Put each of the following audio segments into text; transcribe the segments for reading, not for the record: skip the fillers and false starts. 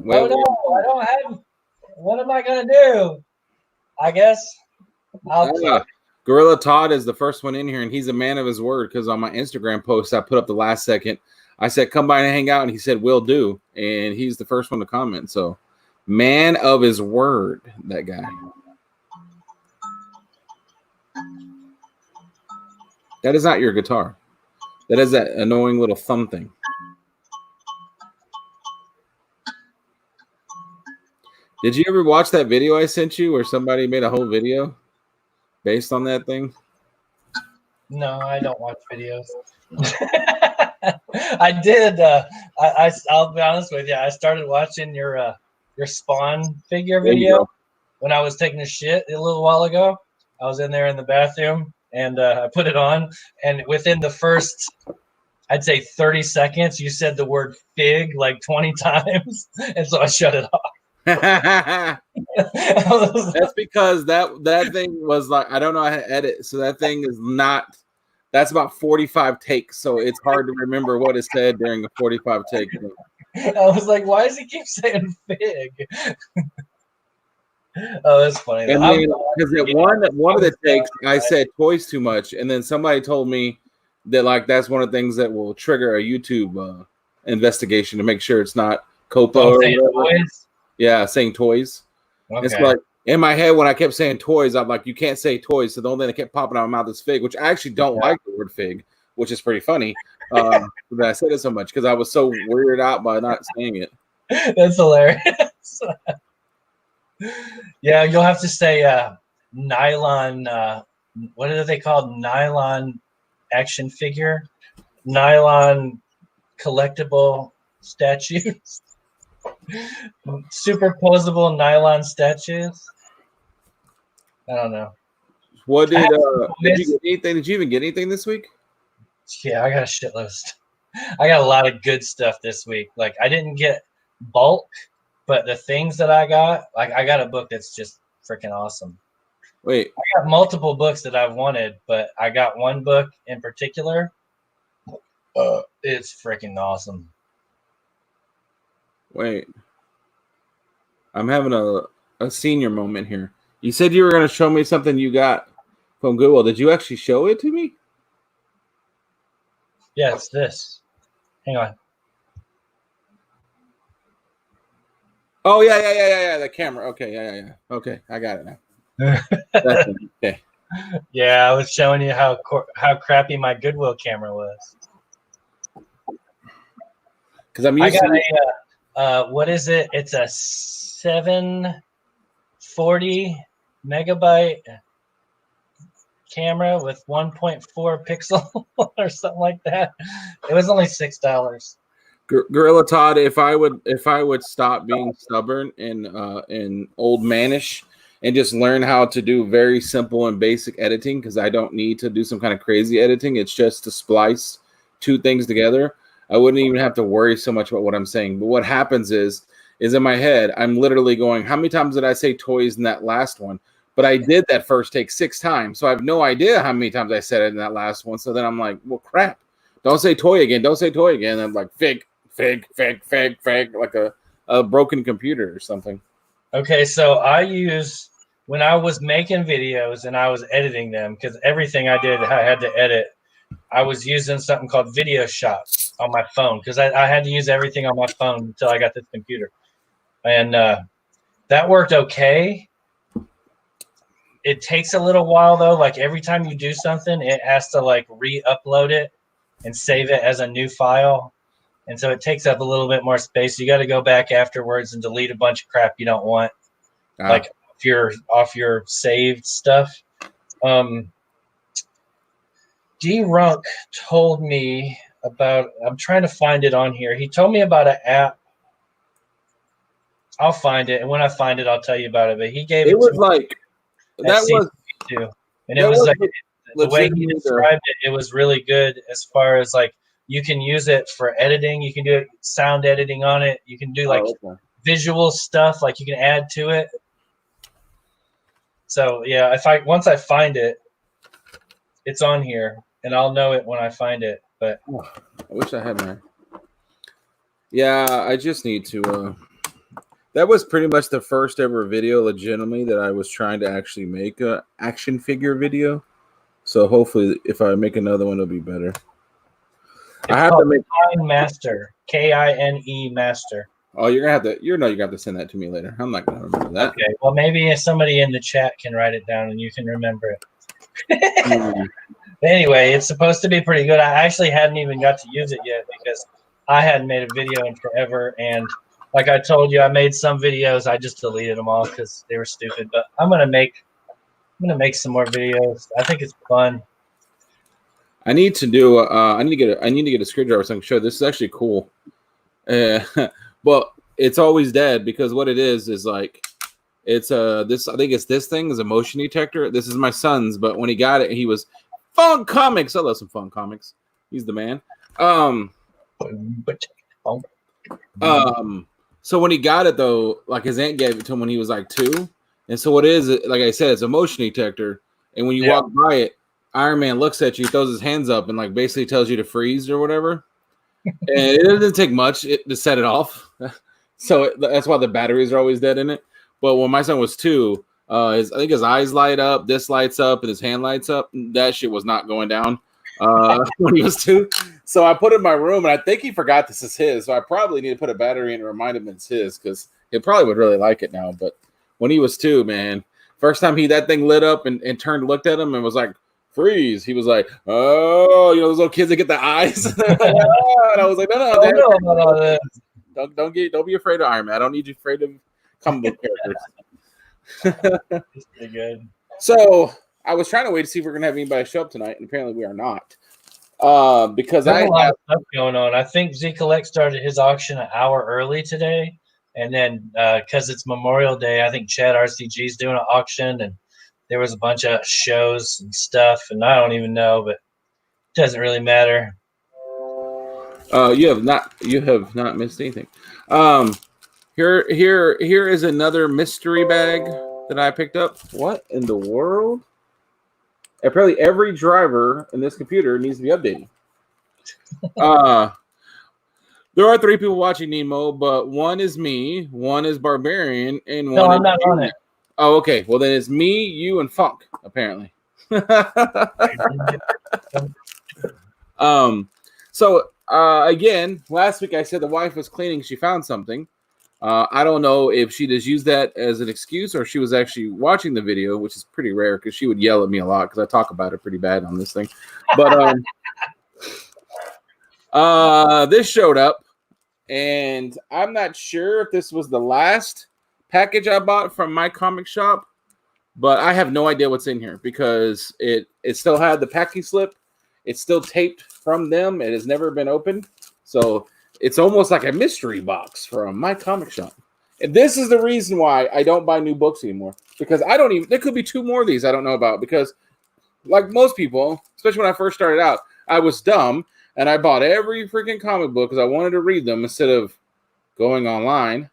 Oh no, I don't have. What am I gonna do? I guess I'll play. Gorilla Todd is the first one in here, and he's a man of his word because on my Instagram post I put up the last second. I said, come by and hang out, and he said, will do. And he's the first one to comment. So, man of his word, that guy. That is not your guitar. That is that annoying little thumb thing. Did you ever watch that video I sent you where somebody made a whole video based on that thing? No, I don't watch videos. I did. I'll be honest with you. I started watching your Spawn figure video when I was taking a shit a little while ago. I was in there in the bathroom and I put it on, and within the first, I'd say 30 seconds, you said the word fig like 20 times, and so I shut it off. That's because that thing was like, I don't know how to edit, so that thing is not. That's about 45 takes, so it's hard to remember what is said during a 45 take. I was like, why does he keep saying fig? Oh, that's funny. And then because at one of the takes, I said toys too much, and then somebody told me that like that's one of the things that will trigger a YouTube investigation to make sure it's not Copo. Toys? Yeah, saying toys. Okay. It's like in my head when I kept saying toys, I'm like, you can't say toys. So the only thing that kept popping out of my mouth is fig, which I actually don't like the word fig, which is pretty funny. That I said it so much because I was so weirded out by not saying it. That's hilarious. Yeah, you'll have to say nylon. What are they called? Nylon action figure, nylon collectible statues. Superposable nylon statues. I don't know. What did you get anything? Did you even get anything this week? Yeah, I got a shitload. I got a lot of good stuff this week. Like I didn't get bulk, but the things that I got, like I got a book that's just freaking awesome. Wait, I got multiple books that I've wanted, but I got one book in particular. It's freaking awesome. Wait, I'm having a senior moment here. You said you were going to show me something you got from Goodwill. Did you actually show it to me? Yeah, it's this. Hang on. Oh, yeah. The camera. Okay, yeah. Okay, I got it now. Okay. Yeah, I was showing you how crappy my Goodwill camera was. Because I'm used to what is it? It's a 740 megabyte camera with 1.4 pixel or something like that. It was only $6. Gorilla Todd, if I would stop being stubborn and old manish and just learn how to do very simple and basic editing, because I don't need to do some kind of crazy editing. It's just to splice two things together. I wouldn't even have to worry so much about what I'm saying. But what happens is in my head, I'm literally going, how many times did I say toys in that last one? But I did that first take 6 times. So I have no idea how many times I said it in that last one. So then I'm like, well, crap. Don't say toy again. Don't say toy again. And I'm like, fig, like a broken computer or something. Okay, so I use, when I was making videos and I was editing them, because everything I did, I had to edit, I was using something called Video Shop on my phone because I had to use everything on my phone until I got this computer. And that worked okay. It takes a little while, though. Like every time you do something, it has to like re-upload it and save it as a new file. And so it takes up a little bit more space. You got to go back afterwards and delete a bunch of crap you don't want, like off your saved stuff. D-Runk told me about, I'm trying to find it on here. He told me about an app. I'll find it, and when I find it, I'll tell you about it. But he gave it was to like me that was too, and it was like the way he described it. It was really good as far as like you can use it for editing. You can do sound editing on it. You can do like visual stuff, like you can add to it. So yeah, once I find it, it's on here, and I'll know it when I find it. But I wish I had mine. Yeah, I just need to That was pretty much the first ever video, legitimately, that I was trying to actually make a action figure video. So hopefully, if I make another one, it'll be better. It's called Kine Master, Kine Master. Oh, you're gonna have to. You're gonna have to send that to me later. I'm not gonna remember that. Okay. Well, maybe somebody in the chat can write it down and you can remember it. Anyway, it's supposed to be pretty good. I actually hadn't even got to use it yet because I hadn't made a video in forever. And like I told you, I made some videos. I just deleted them all because they were stupid. But I'm gonna make some more videos. I think it's fun. I need to do. I need to get a screwdriver so I can show. This is actually cool. Well, it's always dead because what it is like, it's this. I think it's this thing is a motion detector. This is my son's, but when he got it, he was Fun Comics. I love some Fun Comics. He's the man. So when he got it though, like his aunt gave it to him when he was like 2, and so what it is, like I said, it's a motion detector, and when you walk by it, Iron Man looks at you, throws his hands up, and like basically tells you to freeze or whatever. And it doesn't take much to set it off. So that's why the batteries are always dead in it. But when my son was 2, I think his eyes light up, this lights up, and his hand lights up. That shit was not going down when he was 2. So I put it in my room, and I think he forgot this is his. So I probably need to put a battery in and remind him it's his because he probably would really like it now. But when he was 2, man, first time that thing lit up and turned, looked at him, and was like, freeze. He was like, oh, those little kids that get the eyes. And I was like, no, don't be afraid of Iron Man. I don't need you afraid of comic book characters. It's pretty good. So I was trying to wait to see if we're gonna have anybody show up tonight, and apparently we are not. Because there's a lot of stuff going on. I think Z Collect started his auction an hour early today, and then because it's Memorial Day, I think Chad RCG is doing an auction, and there was a bunch of shows and stuff, and I don't even know, but it doesn't really matter. You have not missed anything. Here is another mystery bag that I picked up. What in the world? Apparently, every driver in this computer needs to be updated. There are 3 people watching Nemo, but one is me, one is Barbarian, and one. No, I'm not on it. Oh, okay. Well, then it's me, you, and Funk, apparently. So again, last week I said the wife was cleaning. She found something. I don't know if she just used that as an excuse or she was actually watching the video, which is pretty rare because she would yell at me a lot because I talk about it pretty bad on this thing. But this showed up, and I'm not sure if this was the last package I bought from my comic shop, but I have no idea what's in here because it still had the packing slip. It's still taped from them. It has never been opened. So it's almost like a mystery box from my comic shop. And this is the reason why I don't buy new books anymore, because there could be 2 more of these I don't know about, because like most people, especially when I first started out, I was dumb and I bought every freaking comic book because I wanted to read them instead of going online.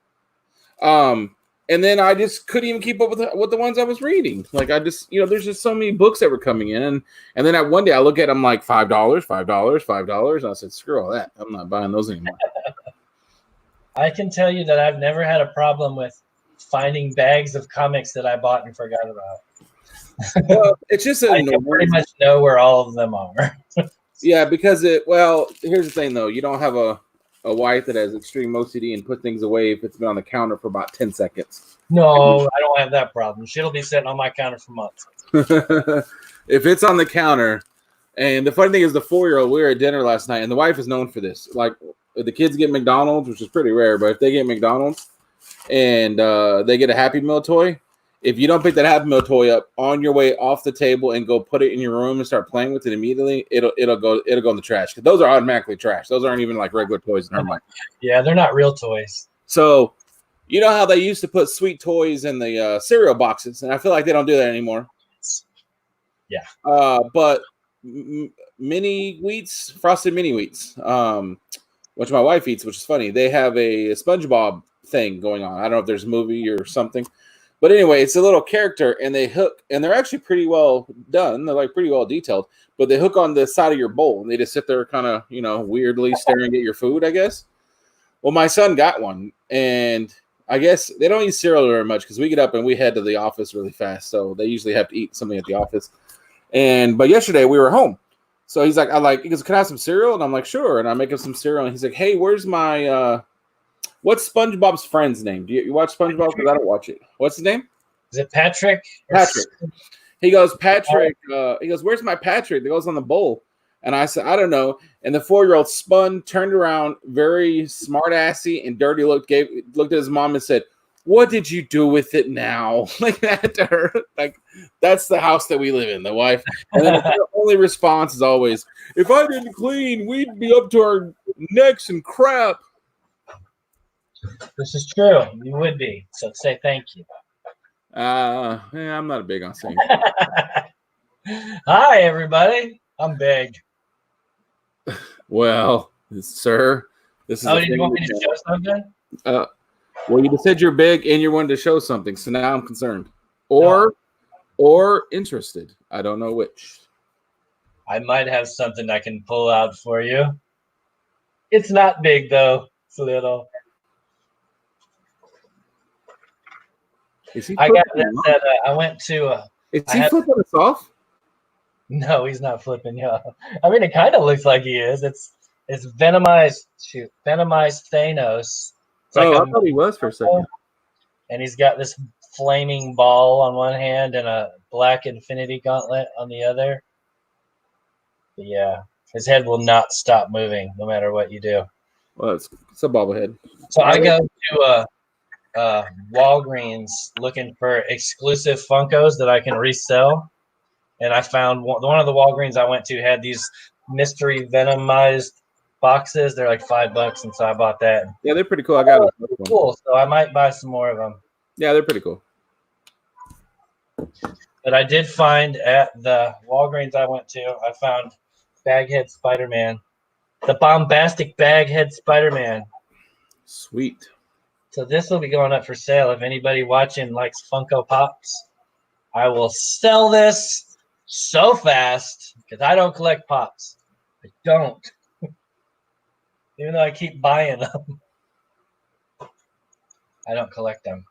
And then I just couldn't even keep up with the ones I was reading. Like I just, there's just so many books that were coming in. And then one day I look at them like $5, $5. And I said, screw all that. I'm not buying those anymore. I can tell you that I've never had a problem with finding bags of comics that I bought and forgot about. Well, it's just I can pretty much know where all of them are. Yeah, because here's the thing though. You don't have a wife that has extreme OCD and put things away if it's been on the counter for about 10 seconds. No, I don't have that problem. She'll be sitting on my counter for months. If it's on the counter, and the funny thing is the 4-year-old, we were at dinner last night, and the wife is known for this. Like, if the kids get McDonald's, which is pretty rare, but if they get McDonald's and they get a Happy Meal toy, if you don't pick that Happy Meal toy up on your way off the table and go put it in your room and start playing with it immediately, it'll go in the trash. Because those are automatically trash. Those aren't even like regular toys in her mind. Yeah, they're not real toys. So, you know how they used to put sweet toys in the cereal boxes, and I feel like they don't do that anymore. Yeah. But mini wheats, frosted mini wheats, which my wife eats, which is funny. They have a SpongeBob thing going on. I don't know if there's a movie or something. But anyway, it's a little character, and they hook, and they're actually pretty well done. They're like pretty well detailed, but they hook on the side of your bowl, and they just sit there kind of, weirdly staring at your food, I guess. Well, my son got one, and I guess they don't eat cereal very much because we get up and we head to the office really fast. So they usually have to eat something at the office. But yesterday we were home. So he's like, he goes, can I have some cereal? And I'm like, sure. And I make him some cereal. And he's like, hey, where's my, what's SpongeBob's friend's name? Do you watch SpongeBob? Because I don't watch it. What's his name? Is it Patrick? Patrick. He goes, Patrick. He goes, where's my Patrick? That goes on the bowl. And I said, I don't know. And the 4-year-old spun, turned around, very smart-assy and dirty looked at his mom and said, what did you do with it now? Like that to her. Like, that's the house that we live in, the wife. And then her only response is always, if I didn't clean, we'd be up to our necks in crap. This is true. You would be. So say thank you. Yeah, I'm not big on saying. Hi, everybody. I'm big. Well, sir, this is. Oh, did you want me to show something? Well, you just said you're big and you're wanting to show something, so now I'm concerned, or interested. I don't know which. I might have something I can pull out for you. It's not big though; it's little. I got that. I went to. Is he flipping us off? No, he's not flipping you off. I mean, it kind of looks like he is. It's venomized. Venomized Thanos. It's I thought he was for a second. And he's got this flaming ball on one hand and a black Infinity Gauntlet on the other. But yeah, his head will not stop moving no matter what you do. Well, it's a bobblehead. So I go to Walgreens looking for exclusive Funkos that I can resell. And I found one of the Walgreens I went to had these mystery venomized boxes. They're like $5, and so I bought that. Yeah, they're pretty cool. I got them. Cool. So I might buy some more of them. Yeah, they're pretty cool. But I did find at the Walgreens I went to, I found Baghead Spider-Man, the bombastic Baghead Spider-Man. Sweet. So this will be going up for sale. If anybody watching likes Funko Pops, I will sell this so fast because I don't collect pops. I don't. Even though I keep buying them. I don't collect them.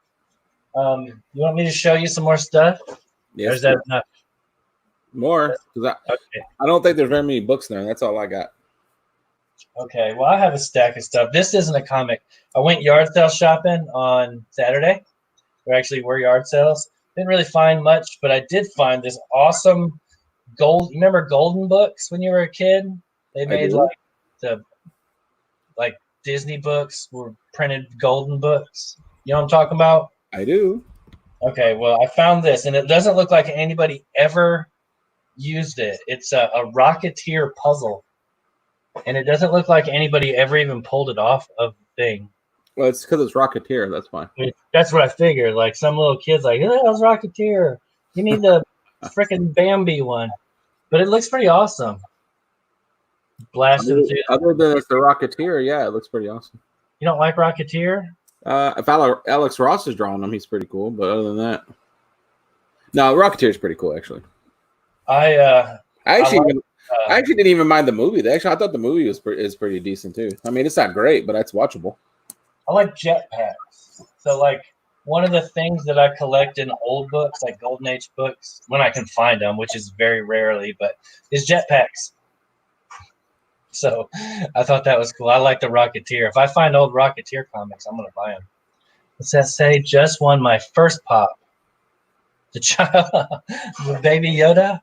You want me to show you some more stuff? Yes. Or is that enough? More. Because I don't think there's very many books there. That's all I got. Okay. Well, I have a stack of stuff. This isn't a comic. I went yard sale shopping on Saturday. There actually were yard sales. Didn't really find much, but I did find this awesome gold. You remember Golden Books when you were a kid? They made like Disney books were printed golden books. You know what I'm talking about? I do. Okay, well, I found this, and it doesn't look like anybody ever used it. It's a Rocketeer puzzle, and it doesn't look like anybody ever even pulled it off of the thing. Well, it's because it's Rocketeer. That's why. That's what I figured. Like some little kids, like, "Oh, that was Rocketeer. You need the freaking Bambi one," but it looks pretty awesome. Blasting through. Other than it's the Rocketeer, yeah, it looks pretty awesome. You don't like Rocketeer? If Alex Ross is drawing him, he's pretty cool. But other than that, no, Rocketeer is pretty cool actually. I actually didn't even mind the movie. I thought the movie is pretty decent too. I mean, it's not great, but it's watchable. I like jetpacks. So, like, one of the things that I collect in old books, like Golden Age books, when I can find them, which is very rarely, but is jetpacks. So, I thought that was cool. I like the Rocketeer. If I find old Rocketeer comics, I'm going to buy them. What's that say? Just won my first pop. The child, the baby Yoda.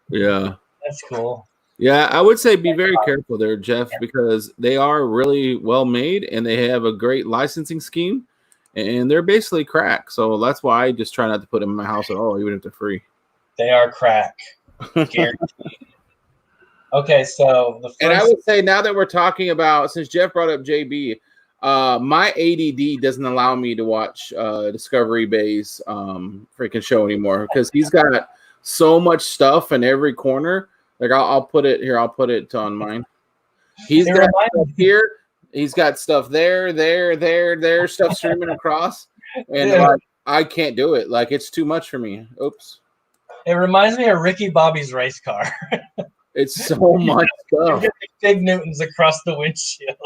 Yeah. That's cool. Yeah, I would say be very careful there, Jeff, because they are really well made and they have a great licensing scheme and they're basically crack. So that's why I just try not to put them in my house at all, even if they're free. They are crack. Guaranteed. Okay, so the first... And I would say now that we're talking about, since Jeff brought up JB, my ADD doesn't allow me to watch Discovery Bay's freaking show anymore because he's got so much stuff in every corner. Like I'll put it here. I'll put it on mine. He's got stuff here. He's got stuff there, stuff streaming across, and like I can't do it. Like it's too much for me. Oops. It reminds me of Ricky Bobby's race car. It's so much stuff. Big Newtons across the windshield.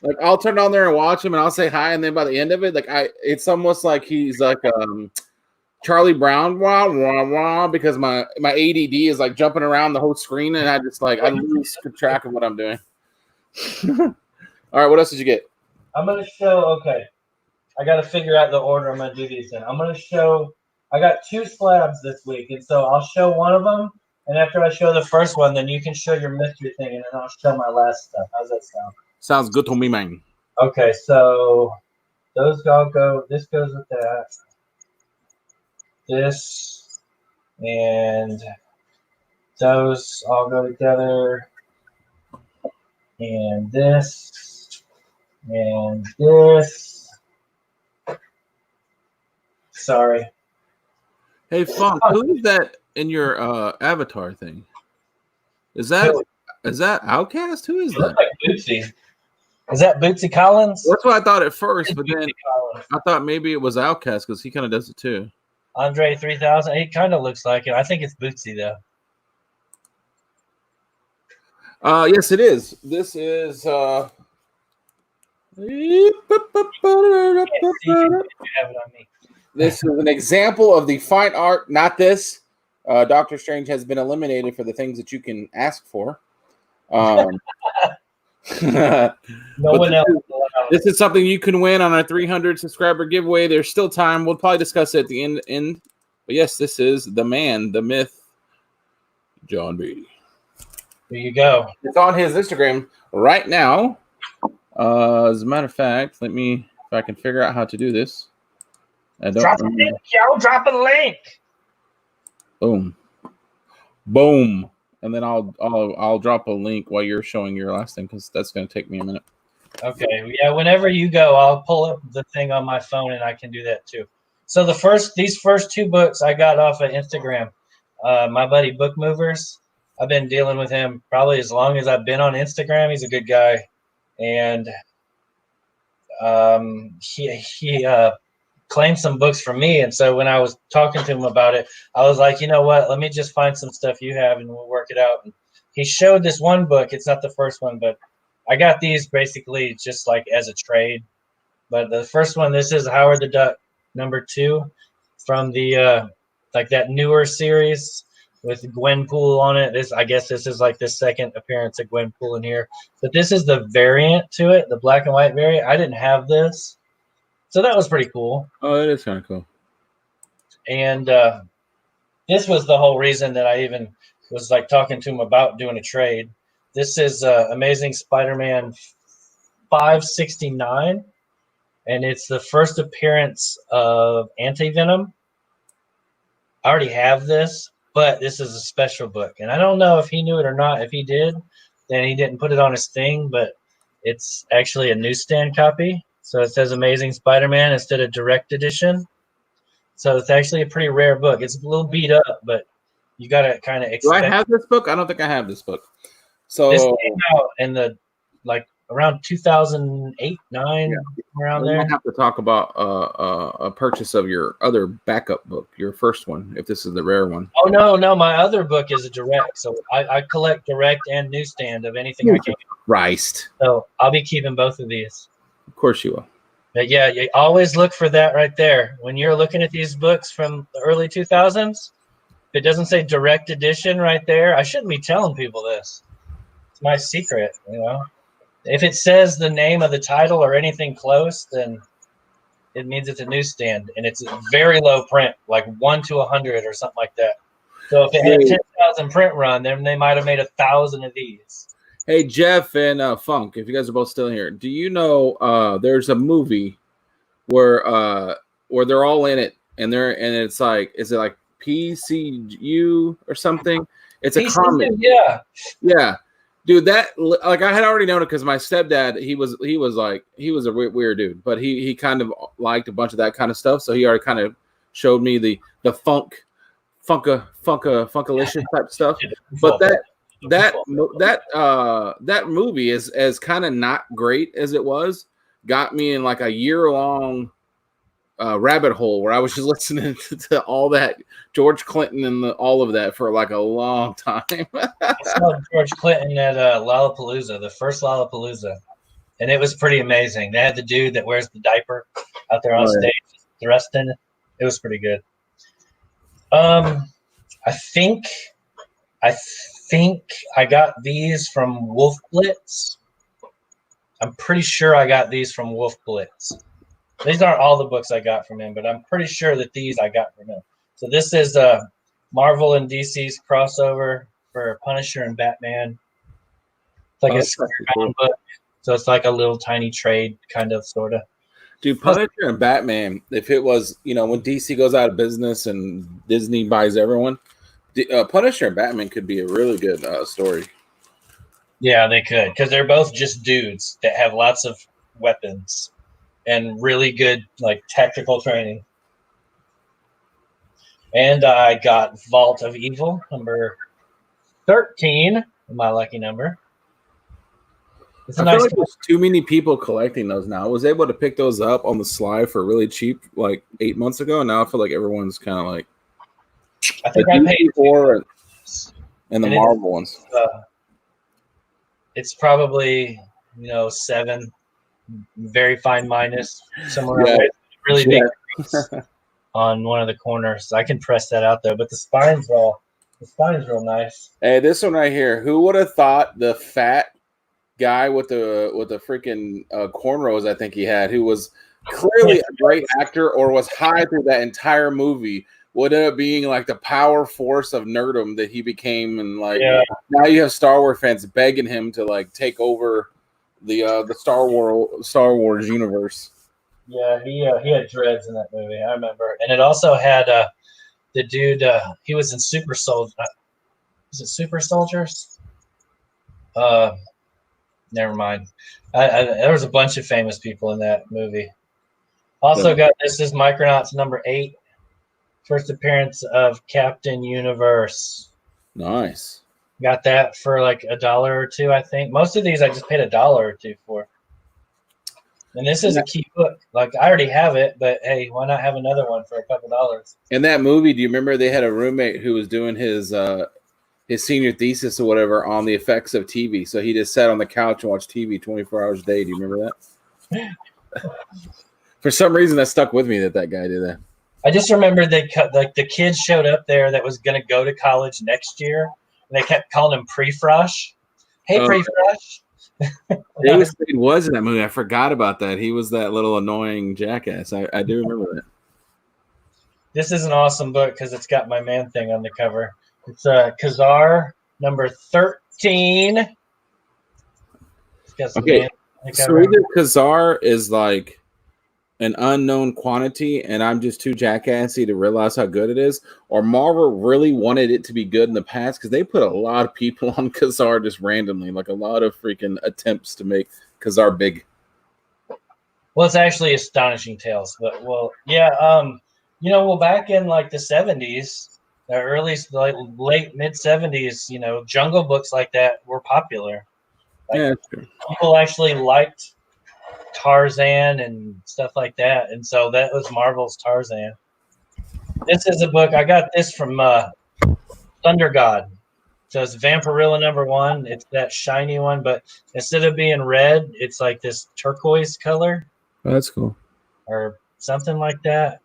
Like I'll turn on there and watch him, and I'll say hi, and then by the end of it, it's almost like he's like Charlie Brown, wah, wah, wah, because my ADD is like jumping around the whole screen, and I lose track of what I'm doing. All right, what else did you get? I'm gonna show. Okay, I got to figure out the order I'm gonna do these in. I'm gonna show. I got 2 slabs this week, and so I'll show one of them, and after I show the first one, then you can show your mystery thing, and then I'll show my last stuff. How's that sound? Sounds good to me, man. Okay, so those all go. This goes with that. This and those all go together, and this and this. Sorry. Hey, Funk, who is that in your avatar thing? Is that Outcast? Who is It looks that? like Bootsy. Is that Bootsy Collins? That's what I thought at first, but then Collins. I thought maybe it was Outcast because he kind of does it too. Andre 3000. He kind of looks like it. I think it's Bootsy though. Yes, it is. This is. I can't see if you have it on me. This is an example of the fine art. Not this. Doctor Strange has been eliminated for the things that you can ask for. No one else. This is something you can win on our 300 subscriber giveaway. There's still time. We'll probably discuss it at the end. But yes, this is the man, the myth, John Beatty. There you go. It's on his Instagram right now. As a matter of fact, let me, if I can figure out how to do this. I don't Drop a link, yo. Drop a link. Boom. Boom. And then I'll drop a link while you're showing your last thing because that's going to take me a minute. Okay. Yeah. Whenever you go, I'll pull up the thing on my phone and I can do that too. So these first 2 books I got off of Instagram. My buddy Book Movers. I've been dealing with him probably as long as I've been on Instagram. He's a good guy, and he claimed some books from me. And so when I was talking to him about it, I was like, you know what? Let me just find some stuff you have, and we'll work it out. And he showed this one book. It's not the first one, but I got these basically just like as a trade. But the first one, this is Howard the Duck #2 from the like that newer series with Gwenpool on it. I guess this is like the second appearance of Gwenpool in here. But this is the variant to it, the black and white variant. I didn't have this, so that was pretty cool. Oh, that is kind of cool. And this was the whole reason that I even was like talking to him about doing a trade. This is Amazing Spider-Man 569, and it's the first appearance of Anti-Venom. I already have this, but this is a special book, and I don't know if he knew it or not. If he did, then he didn't put it on his thing, but it's actually a newsstand copy. So it says Amazing Spider-Man instead of direct edition. So it's actually a pretty rare book. It's a little beat up, but you got to kind of expect. Do I have this book? I don't think I have this book. So this came out in the around 2008, 9, around there. I have to talk about a purchase of your other backup book, your first one, if this is the rare one. Oh no, my other book is a direct. So I collect direct and newsstand of anything I can. Christ. So I'll be keeping both of these. Of course you will. But yeah, you always look for that right there. When you're looking at these books from the early 2000s, if it doesn't say direct edition right there, I shouldn't be telling people this. It's my secret, you know. If it says the name of the title or anything close, then it means it's a newsstand, and it's very low print, like 1 to 100 or something like that. So if it had 10,000 print run, then they might have made 1,000 of these. Hey, Jeff and Funk, if you guys are both still here, do you know there's a movie where they're all in it, and it's like, is it like PCU or something? It's a comedy. Yeah. Dude, that like I had already known it because my stepdad, he was a weird dude, but he kind of liked a bunch of that kind of stuff, so he already kind of showed me the funkalicious type stuff. But that movie is as kind of not great as it was, got me in like a year-long rabbit hole where I was just listening to all that George Clinton and all of that for like a long time. I saw George Clinton at Lollapalooza, the first Lollapalooza. and it was pretty amazing. They had the dude that wears the diaper out there on stage thrusting. It was pretty good. I think I got these from Wolf Blitz. I'm pretty sure I got these from Wolf Blitz. These aren't all the books I got from him, but I'm pretty sure that these I got from him. So this is Marvel and DC's crossover for Punisher and Batman. It's like a square-bound book, so it's like a little tiny trade, kind of, sort of. Dude, Punisher and Batman, if it was, when DC goes out of business and Disney buys everyone, Punisher and Batman could be a really good story. Yeah, they could, because they're both just dudes that have lots of weapons and really good, like, tactical training. And I got Vault of Evil, number 13, my lucky number. I feel like there's too many people collecting those now. I was able to pick those up on the sly for really cheap, like 8 months ago. And now I feel like everyone's kind of like, I think I paid for and the Marvel ones. It's probably 7, very fine minus somewhere around really big on one of the corners. I can press that out though, but the spine's real nice. Hey, this one right here. Who would have thought the fat guy with the freaking cornrows? I think he had, who was clearly a great actor or was high through that entire movie, would end up being like the power force of nerdom that he became, and now you have Star Wars fans begging him to like take over the Star Wars universe. Yeah, he had dreads in that movie. I remember, and it also had the dude. He was in Super Soldier. Was it Super Soldiers? Never mind. There was a bunch of famous people in that movie. Also got this is Micronauts number 8. First appearance of Captain Universe. Nice. Got that for like $1 or $2, I think. Most of these I just paid $1 or $2 for. And this is a key book. Like, I already have it, but hey, why not have another one for a couple dollars? In that movie, do you remember they had a roommate who was doing his senior thesis or whatever on the effects of TV? So he just sat on the couch and watched TV 24 hours a day. Do you remember that? For some reason, that stuck with me that guy did that. I just remember they cut, like, the kid showed up there that was going to go to college next year, and they kept calling him Prefrosh. Hey, Prefrosh. David Spade was in that movie. I forgot about that. He was that little annoying jackass. I do remember that. This is an awesome book because it's got my man thing on the cover. It's Kazar number 13. Okay, so either Kazar is like an unknown quantity and I'm just too jackassy to realize how good it is, or Marvel really wanted it to be good in the past, because they put a lot of people on Kazar just randomly, like a lot of freaking attempts to make Kazar big. Well, it's actually Astonishing Tales, but back in like the 70s, the early, like late mid 70s, jungle books like that were popular. Like, yeah, that's true. People actually liked Tarzan and stuff like that, and so that was Marvel's Tarzan. This is a book I got this from Thunder God. So it's Vampirilla number 1. It's that shiny one, but instead of being red, it's like this turquoise color. Oh, that's cool. Or something like that.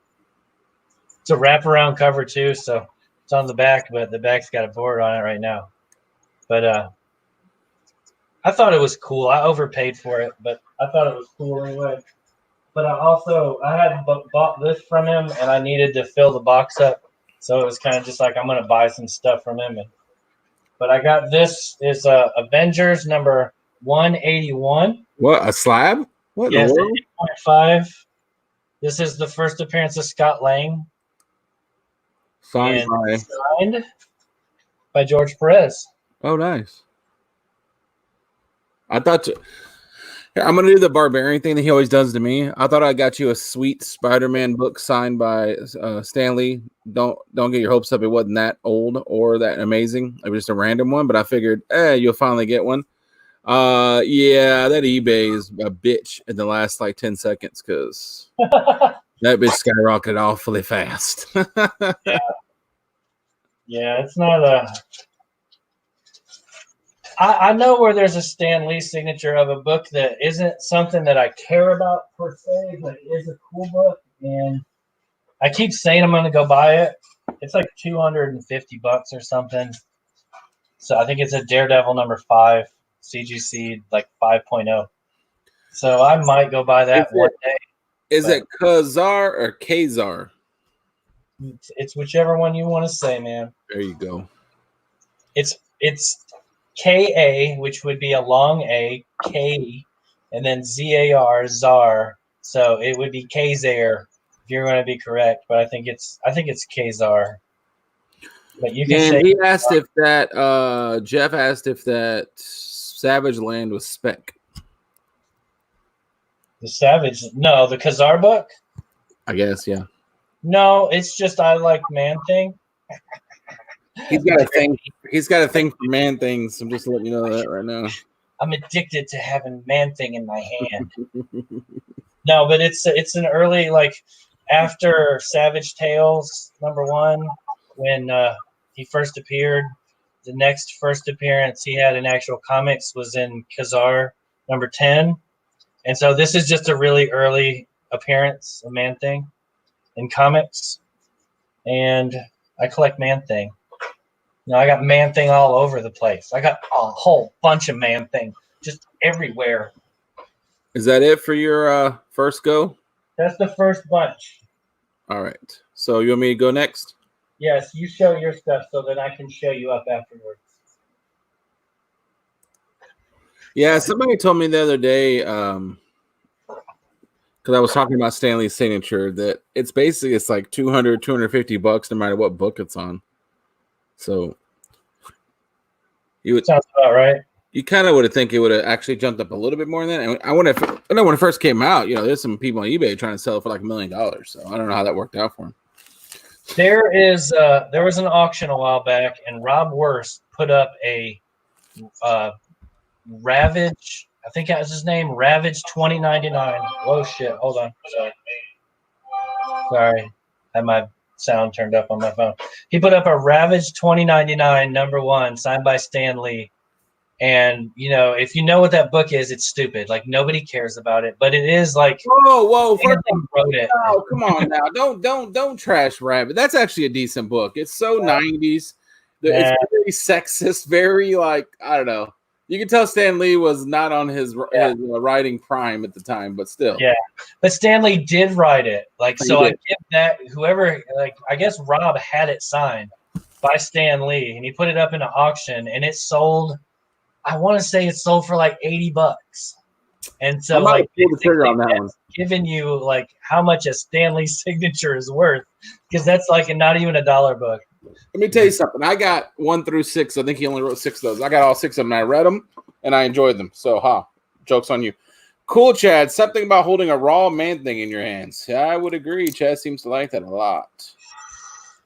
It's a wraparound cover too, so it's on the back, but the back's got a board on it right now. But I thought it was cool. I overpaid for it, but I thought it was cool anyway. But I had bought this from him, and I needed to fill the box up, so it was kind of just like I'm going to buy some stuff from him. But I got this is Avengers number 181. What, a slab? What? Yes, 8.5. This is the first appearance of Scott Lang. Signed by George Perez. Oh, nice. I thought I'm going to do the barbarian thing that he always does to me. I thought I got you a sweet Spider-Man book signed by Stan Lee. Don't get your hopes up. It wasn't that old or that amazing. It was just a random one, but I figured, you'll finally get one. Yeah, that eBay is a bitch in the last like 10 seconds because that bitch skyrocketed awfully fast. Yeah, it's not a. I know where there's a Stan Lee signature of a book that isn't something that I care about per se, but it is a cool book, and I keep saying I'm going to go buy it. It's like $250 or something. So I think it's a Daredevil #5 CGC like 5.0. So I might go buy that one day. Is it Khazar or Khazar? It's whichever one you want to say, man. There you go. It's KA, which would be a long A, K, and then ZAR, Zar. So it would be Kazar if you're going to be correct, but I think it's Kazar. But you can say he asked if that Jeff asked if that Savage Land was spec. The Savage, no, the Kazar book? I guess, yeah. No, it's just I like Man Thing. He's got a thing. He's got a thing for man things. I'm just letting you know that right now. I'm addicted to having Man Thing in my hand. No, but it's an early, like, after Savage Tales #1, when he first appeared. The next first appearance he had in actual comics was in Kazar #10, and so this is just a really early appearance of Man Thing in comics, and I collect Man Thing. You know, I got Man Thing all over the place. I got a whole bunch of Man Thing just everywhere. Is that it for your first go? That's the first bunch. All right. So you want me to go next? Yes, you show your stuff so that I can show you up afterwards. Yeah, somebody told me the other day, because I was talking about Stanley's signature, that it's basically like $200, $250 no matter what book it's on. So you would sounds about right. You kind of would think it would have actually jumped up a little bit more than that. And I know when it first came out, you know, there's some people on eBay trying to sell it for like $1 million. So I don't know how that worked out for him. There was an auction a while back, and Rob Wurst put up a Ravage. I think that was his name, Ravage 2099. Whoa, shit! Hold on, sorry, I had my sound turned up on my phone. He put up a Ravage 2099 #1 signed by Stan Lee. And, you know, if you know what that book is, it's stupid. Like, nobody cares about it. But it is like, whoa, wrote it. Oh, come on now. Don't trash Rabbit. That's actually a decent book. It's so 90s. It's very sexist, very, like, I don't know. You can tell Stan Lee was not on his writing prime at the time, but still. Yeah. But Stan Lee did write it. Like, so I give that, whoever, like, I guess Rob had it signed by Stan Lee, and he put it up in an auction, and it sold, I want to say it sold for like $80. And so, like, pull the trigger on that one. Giving you like how much a Stan Lee signature is worth, because that's like not even a $1 book. Let me tell you something. I got 1 through 6. I think he only wrote 6 of those. I got all 6 of them. And I read them and I enjoyed them. So, joke's on you. Cool, Chad. Something about holding a raw Man Thing in your hands. Yeah, I would agree. Chad seems to like that a lot.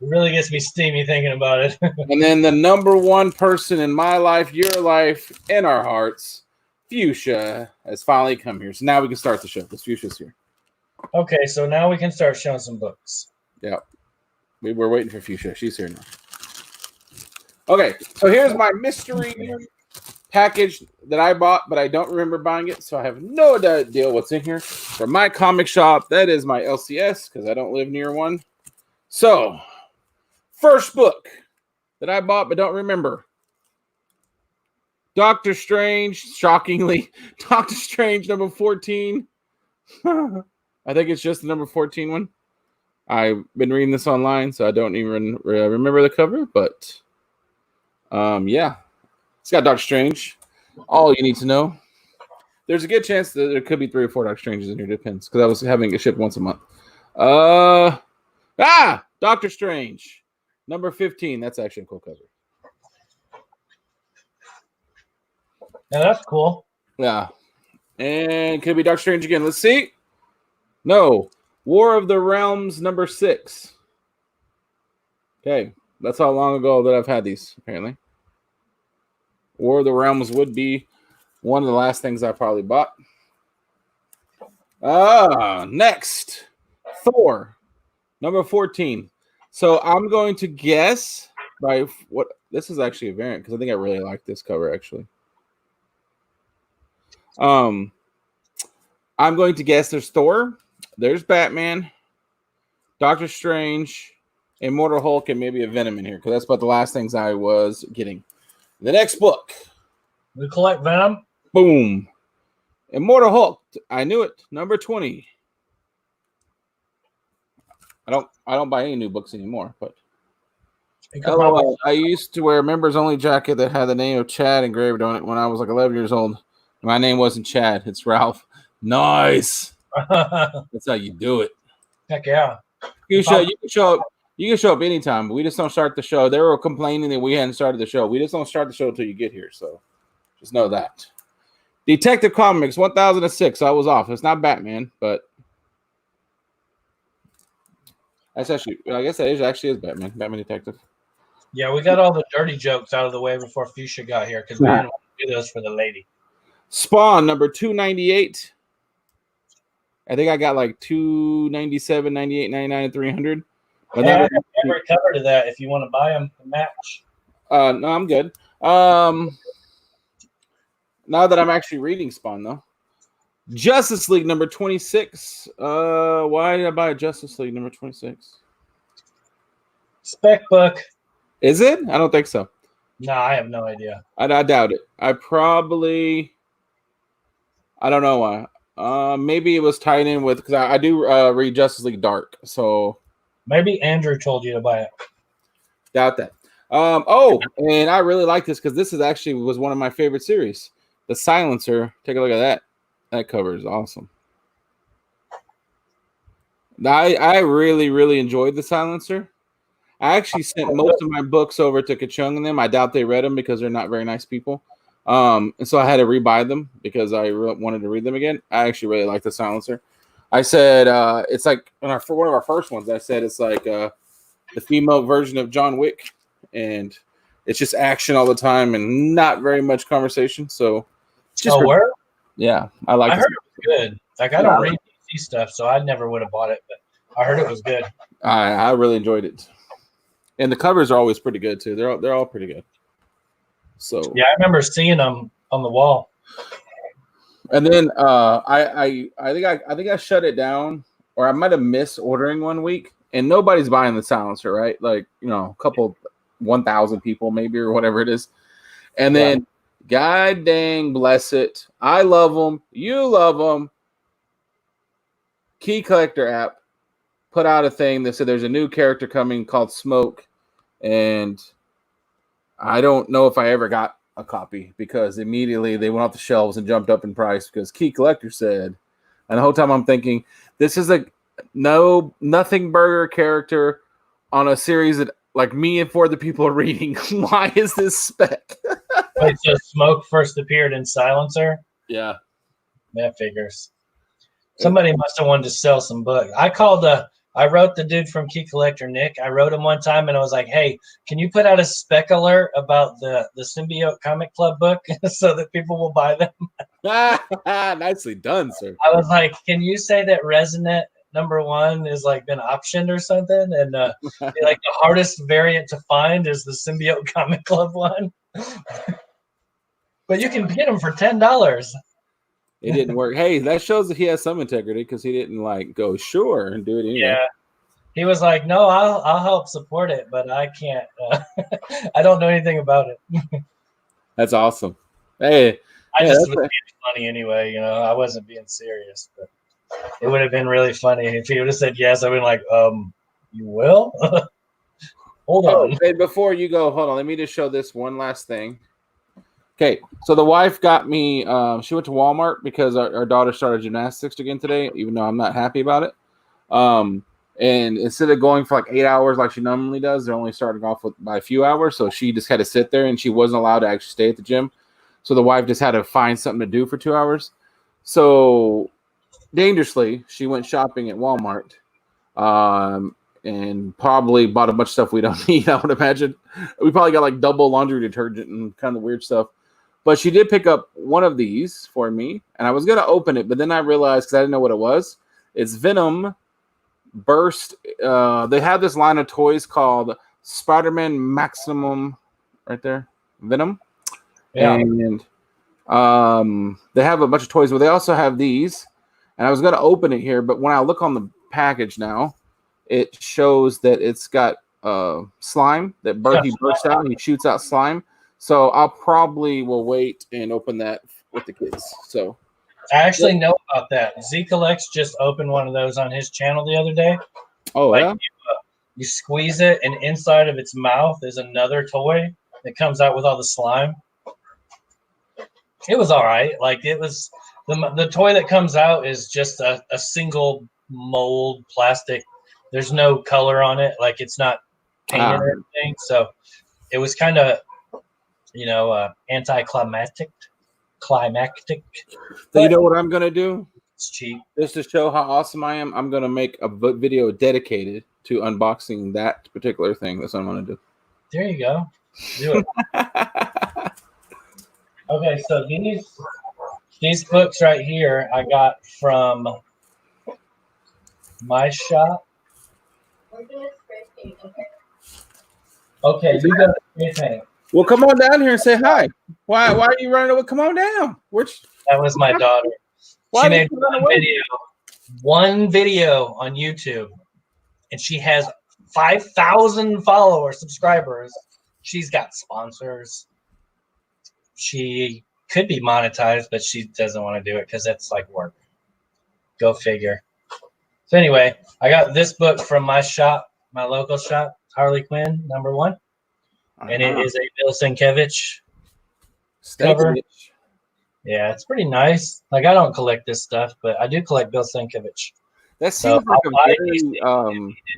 It really gets me steamy thinking about it. And then the #1 person in my life, your life, in our hearts, Fuchsia, has finally come here. So now we can start the show because Fuchsia's here. Okay, so now we can start showing some books. Yeah. We were waiting for Fuchsia. She's here now. Okay, so here's my mystery package that I bought, but I don't remember buying it, so I have no idea what's in here. For my comic shop, that is my LCS because I don't live near one. So, first book that I bought but don't remember. Doctor Strange, shockingly. Doctor Strange, #14. I think it's just the #14 one. I've been reading this online, so I don't even remember the cover, but yeah. It's got Doctor Strange. All you need to know. There's a good chance that there could be 3 or 4 Doctor Stranges in here. Depends, because I was having it shipped once a month. Doctor Strange, #15. That's actually a cool cover. Now that's cool. Yeah. And could be Doctor Strange again. Let's see. No. War of the Realms, #6. Okay. That's how long ago that I've had these, apparently. War of the Realms would be one of the last things I probably bought. Next. Thor, #14. So I'm going to guess by what this is actually a variant because I think I really like this cover actually. I'm going to guess there's Thor, there's Batman, Doctor Strange, Immortal Hulk, and maybe a Venom in here because that's about the last things I was getting. The next book. We collect Venom. Boom. Immortal Hulk. I knew it. Number 20. I don't buy any new books anymore, but LOL. I used to wear a members only jacket that had the name of Chad engraved on it when I was like 11 years old. My name wasn't Chad, it's Ralph. Nice. That's how you do it. Heck yeah. You can show up anytime, but we just don't start the show. They were complaining that we hadn't started the show. We just don't start the show until you get here, so just know that. Detective Comics 1006. I was off. It's not Batman, but that's actually, I guess that actually is Batman. Batman Detective. Yeah, we got all the dirty jokes out of the way before Fuchsia got here because we didn't want to do those for the lady. Spawn number 298. I think I got like 297, 98, 99, and 300. But I have every cover to that if you want to buy them to match. No, I'm good. Now that I'm actually reading Spawn, though. Justice League number 26. Why did I buy a Justice League number 26? Spec book. Is it? I don't think so. No, I have no idea. I doubt it. I don't know why. Maybe it was tied in with, because I do read Justice League Dark, so maybe Andrew told you to buy it. Doubt that. And I really like this because this was one of my favorite series. The Silencer. Take a look at that. That cover is awesome. I really, really enjoyed The Silencer. I actually sent most of my books over to Kachung and them. I doubt they read them because they're not very nice people. And so I had to rebuy them because I wanted to read them again. I actually really like The Silencer. I said it's like for one of our first ones. I said it's like the female version of John Wick, and it's just action all the time and not very much conversation. So, yeah, I like. I heard it was good. Like I don't read DC stuff, so I never would have bought it, but I heard it was good. I really enjoyed it, and the covers are always pretty good too. They're all pretty good. So yeah, I remember seeing them on the wall. And then I think I shut it down, or I might have missed ordering one week, and nobody's buying the Silencer, right? like a couple 1,000 people maybe or whatever it is, and then God dang bless it, I love them, you love them. Key Collector app put out a thing that said there's a new character coming called Smoke, and I don't know if I ever got a copy because immediately they went off the shelves and jumped up in price because Key Collector said, and the whole time I'm thinking, this is a nothing burger character on a series that like me and four of the people are reading. Why is this spec? Wait, so Smoke first appeared in Silencer? Yeah. That figures. Somebody must have wanted to sell some books. I wrote the dude from Key Collector, Nick. I wrote him one time and I was like, hey, can you put out a spec alert about the Symbiote Comic Club book so that people will buy them? Nicely done, sir. I was like, can you say that Resonant #1 is like been optioned or something? And like the hardest variant to find is the Symbiote Comic Club one. But you can get them for $10. It didn't work. Hey, that shows that he has some integrity because he didn't like go sure and do it anyway. Yeah, he was like, "No, I'll help support it, but I can't. I don't know anything about it." That's awesome. Hey, I just was being funny anyway. I wasn't being serious, but it would have been really funny if he would have said yes. I'd been like, you will? Hold on. Hey, before you go, hold on. Let me just show this one last thing. Okay, so the wife got me, she went to Walmart because our daughter started gymnastics again today, even though I'm not happy about it. And instead of going for like 8 hours like she normally does, they're only starting off by a few hours. So she just had to sit there and she wasn't allowed to actually stay at the gym. So the wife just had to find something to do for 2 hours. So dangerously, she went shopping at Walmart and probably bought a bunch of stuff we don't need, I would imagine. We probably got like double laundry detergent and kind of weird stuff. But she did pick up one of these for me, and I was going to open it, but then I realized, because I didn't know what it was, it's Venom Burst. They have this line of toys called Spider-Man Maximum, right there, Venom. Yeah. And They have a bunch of toys, but they also have these. And I was going to open it here, but when I look on the package now, it shows that it's got slime that he bursts out and he shoots out slime. So I'll probably will wait and open that with the kids. So I actually know about that. Z Collects just opened one of those on his channel the other day. Oh, like, yeah? You squeeze it, and inside of its mouth is another toy that comes out with all the slime. It was all right. Like, it was the toy that comes out is just a single mold plastic. There's no color on it. Like, it's not painted or anything. So it was kind of, anticlimactic. So you know what I'm going to do? It's cheap. Just to show how awesome I am, I'm going to make a video dedicated to unboxing that particular thing. That's what I'm going to do. There you go. Do it. Okay, so these books right here I got from my shop. Okay, you got a spray paint. Well, come on down here and say hi. Why are you running away? Come on down. That was my daughter. She made one video on YouTube, and she has 5,000 subscribers. She's got sponsors. She could be monetized, but she doesn't want to do it because that's like work. Go figure. So anyway, I got this book from my shop, my local shop, Harley Quinn #1. And it is a Bill Sienkiewicz cover. Yeah, it's pretty nice. Like, I don't collect this stuff, but I do collect Bill Sienkiewicz. That seems like a very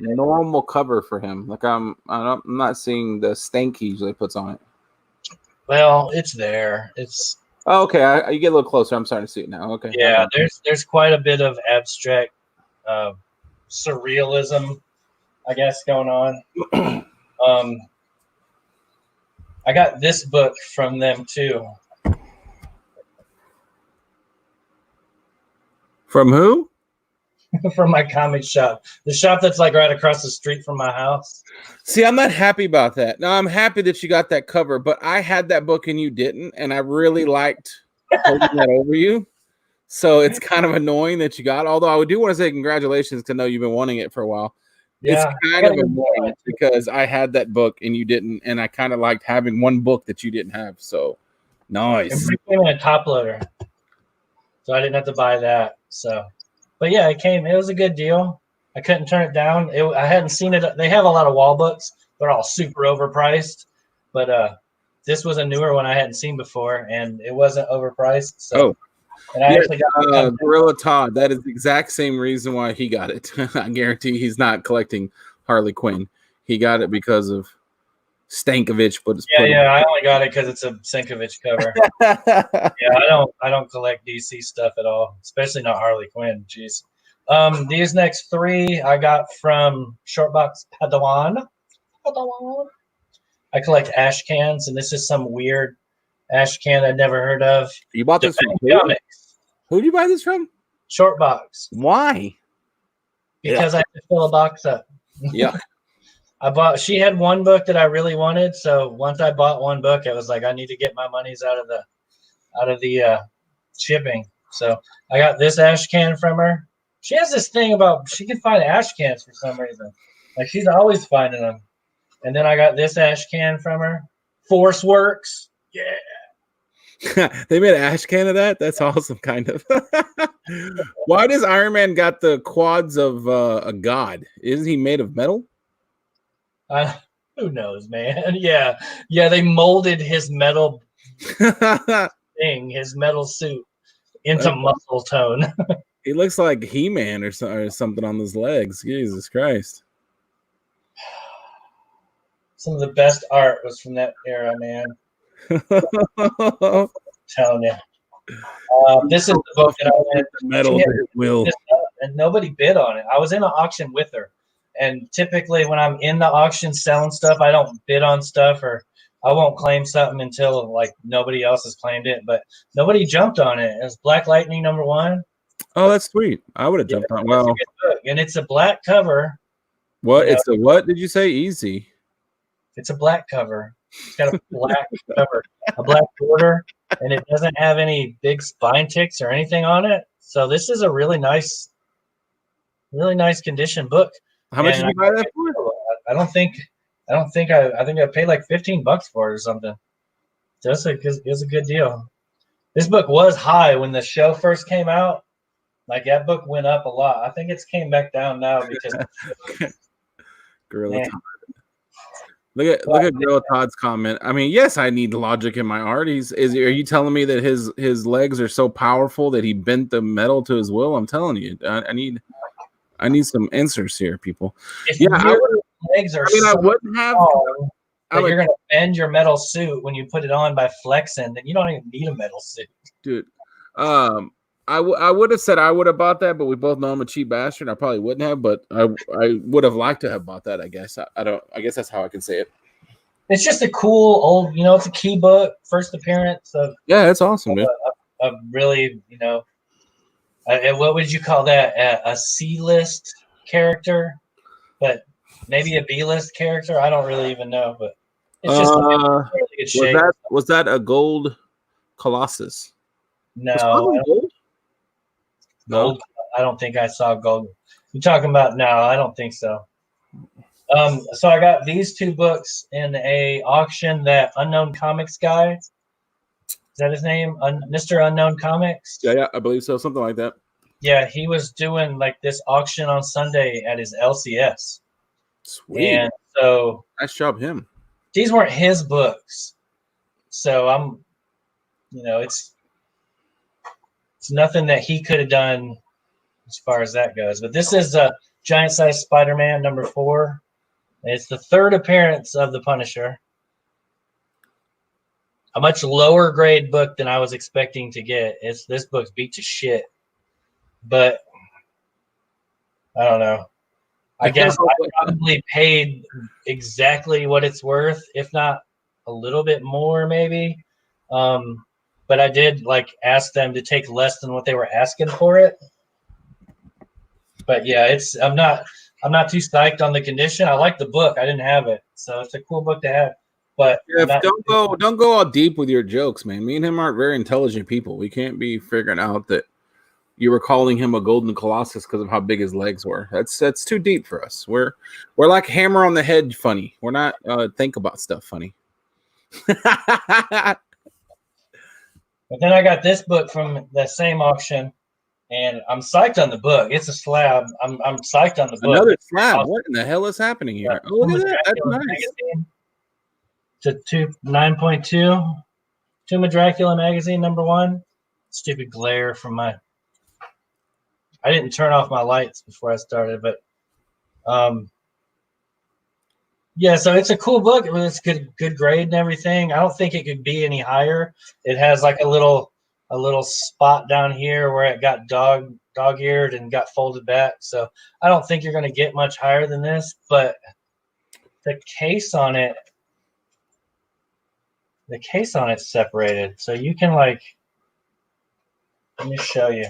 normal cover for him. Like, I'm not seeing the stank he usually puts on it. Well, it's there. It's okay. You get a little closer. I'm starting to see it now. Okay. Yeah, there's quite a bit of abstract surrealism, I guess, going on. I got this book from them too. From who? From my comic shop. The shop that's like right across the street from my house. See, I'm not happy about that. No, I'm happy that you got that cover, but I had that book and you didn't, and I really liked holding that over you. So it's kind of annoying that you got. Although I do want to say congratulations to know you've been wanting it for a while. Yeah, it's kind of annoying because I had that book and you didn't, and I kind of liked having one book that you didn't have. So nice. It came in a top loader, so I didn't have to buy that. So, but yeah, it came. It was a good deal. I couldn't turn it down. I hadn't seen it. They have a lot of wall books. They're all super overpriced, but this was a newer one I hadn't seen before, and it wasn't overpriced. So. And I actually got Gorilla Todd. That is the exact same reason why he got it. I guarantee he's not collecting Harley Quinn. He got it because of Stankiewicz. But I only got it because it's a Sienkiewicz cover. I don't collect DC stuff at all, especially not Harley Quinn. Jeez. These next three I got from Shortbox Padawan. I collect ash cans, and this is some weird ash can I'd never heard of. You bought this from who? Who did you buy this from? Shortbox. Why? Because I had to fill a box up. Yeah. She had one book that I really wanted, so once I bought one book, I was like, I need to get my monies out of the shipping. So I got this ash can from her. She has this thing about she can find ash cans for some reason. Like, she's always finding them. And then I got this ash can from her. Force Works. Yeah. They made an ash can of that? That's awesome, kind of. Why does Iron Man got the quads of a god? Isn't he made of metal? Who knows, man? Yeah, they molded his metal thing, his metal suit, into muscle tone. He looks like He-Man or something on his legs. Jesus Christ. Some of the best art was from that era, man. Telling you. This is the book that I went metal will, and nobody bid on it. I was in an auction with her, and typically when I'm in the auction selling stuff, I don't bid on stuff, or I won't claim something until like nobody else has claimed it. But nobody jumped on it. It was Black Lightning #1. Oh, that's sweet. I would have jumped on. Well, and it's a black cover. What? It's a what? Did you say? Easy. It's a black cover. It's got a black cover, a black border, and it doesn't have any big spine ticks or anything on it. So this is a really nice condition book. How much And did you buy that for? I don't think I think I paid like $15 for it or something. So it's a good deal. This book was high when the show first came out. Like that book went up a lot. I think it's came back down now because Gorilla Todd. Look at Gorilla Todd's comment. I mean, yes, I need logic in my art. Are you telling me that his legs are so powerful that he bent the metal to his will? I'm telling you, I need some answers here, people. If your legs are I wouldn't have. That you're going to bend your metal suit when you put it on by flexing, then you don't even need a metal suit. Dude, I would have said I would have bought that, but we both know I'm a cheap bastard. I probably wouldn't have, but I would have liked to have bought that, I guess. I guess that's how I can say it. It's just a cool old, it's a key book, first appearance of. Yeah, that's awesome, dude. A really, what would you call that? A C-list character, but maybe a B-list character. I don't really even know, but it's just really good shape. Was that a gold Colossus? No, gold. I don't think I saw gold. You're talking about? No, I don't think so. So I got these two books in a auction that Unknown Comics guy. Is that his name? Mr. Unknown Comics? Yeah, I believe so. Something like that. Yeah, he was doing like this auction on Sunday at his LCS. Sweet. And so nice job, him. These weren't his books. So I'm, it's nothing that he could have done as far as that goes. But this is a Giant Size Spider-Man #4. It's the third appearance of the Punisher. A much lower grade book than I was expecting to get. This book's beat to shit. But I don't know. I guess I probably paid exactly what it's worth, if not a little bit more, maybe. But I did ask them to take less than what they were asking for it. But yeah, I'm not too psyched on the condition. I like the book. I didn't have it, so it's a cool book to have. But don't go all deep with your jokes, man. Me and him aren't very intelligent people. We can't be figuring out that you were calling him a golden colossus because of how big his legs were. That's too deep for us. We're like hammer on the head funny. We're not think about stuff funny. But then I got this book from the same auction, and I'm psyched on the book. It's a slab. I'm psyched on the book. Another slab. What in the hell is happening here? Oh, look at that. That's nice. To 9.2. Tomb of Dracula magazine #1. Stupid glare from my. I didn't turn off my lights before I started, but yeah. So it's a cool book. It's good grade and everything. I don't think it could be any higher. It has like a little spot down here where it got dog-eared and got folded back. So I don't think you're going to get much higher than this. But the case on it's separated, so you can let me show you.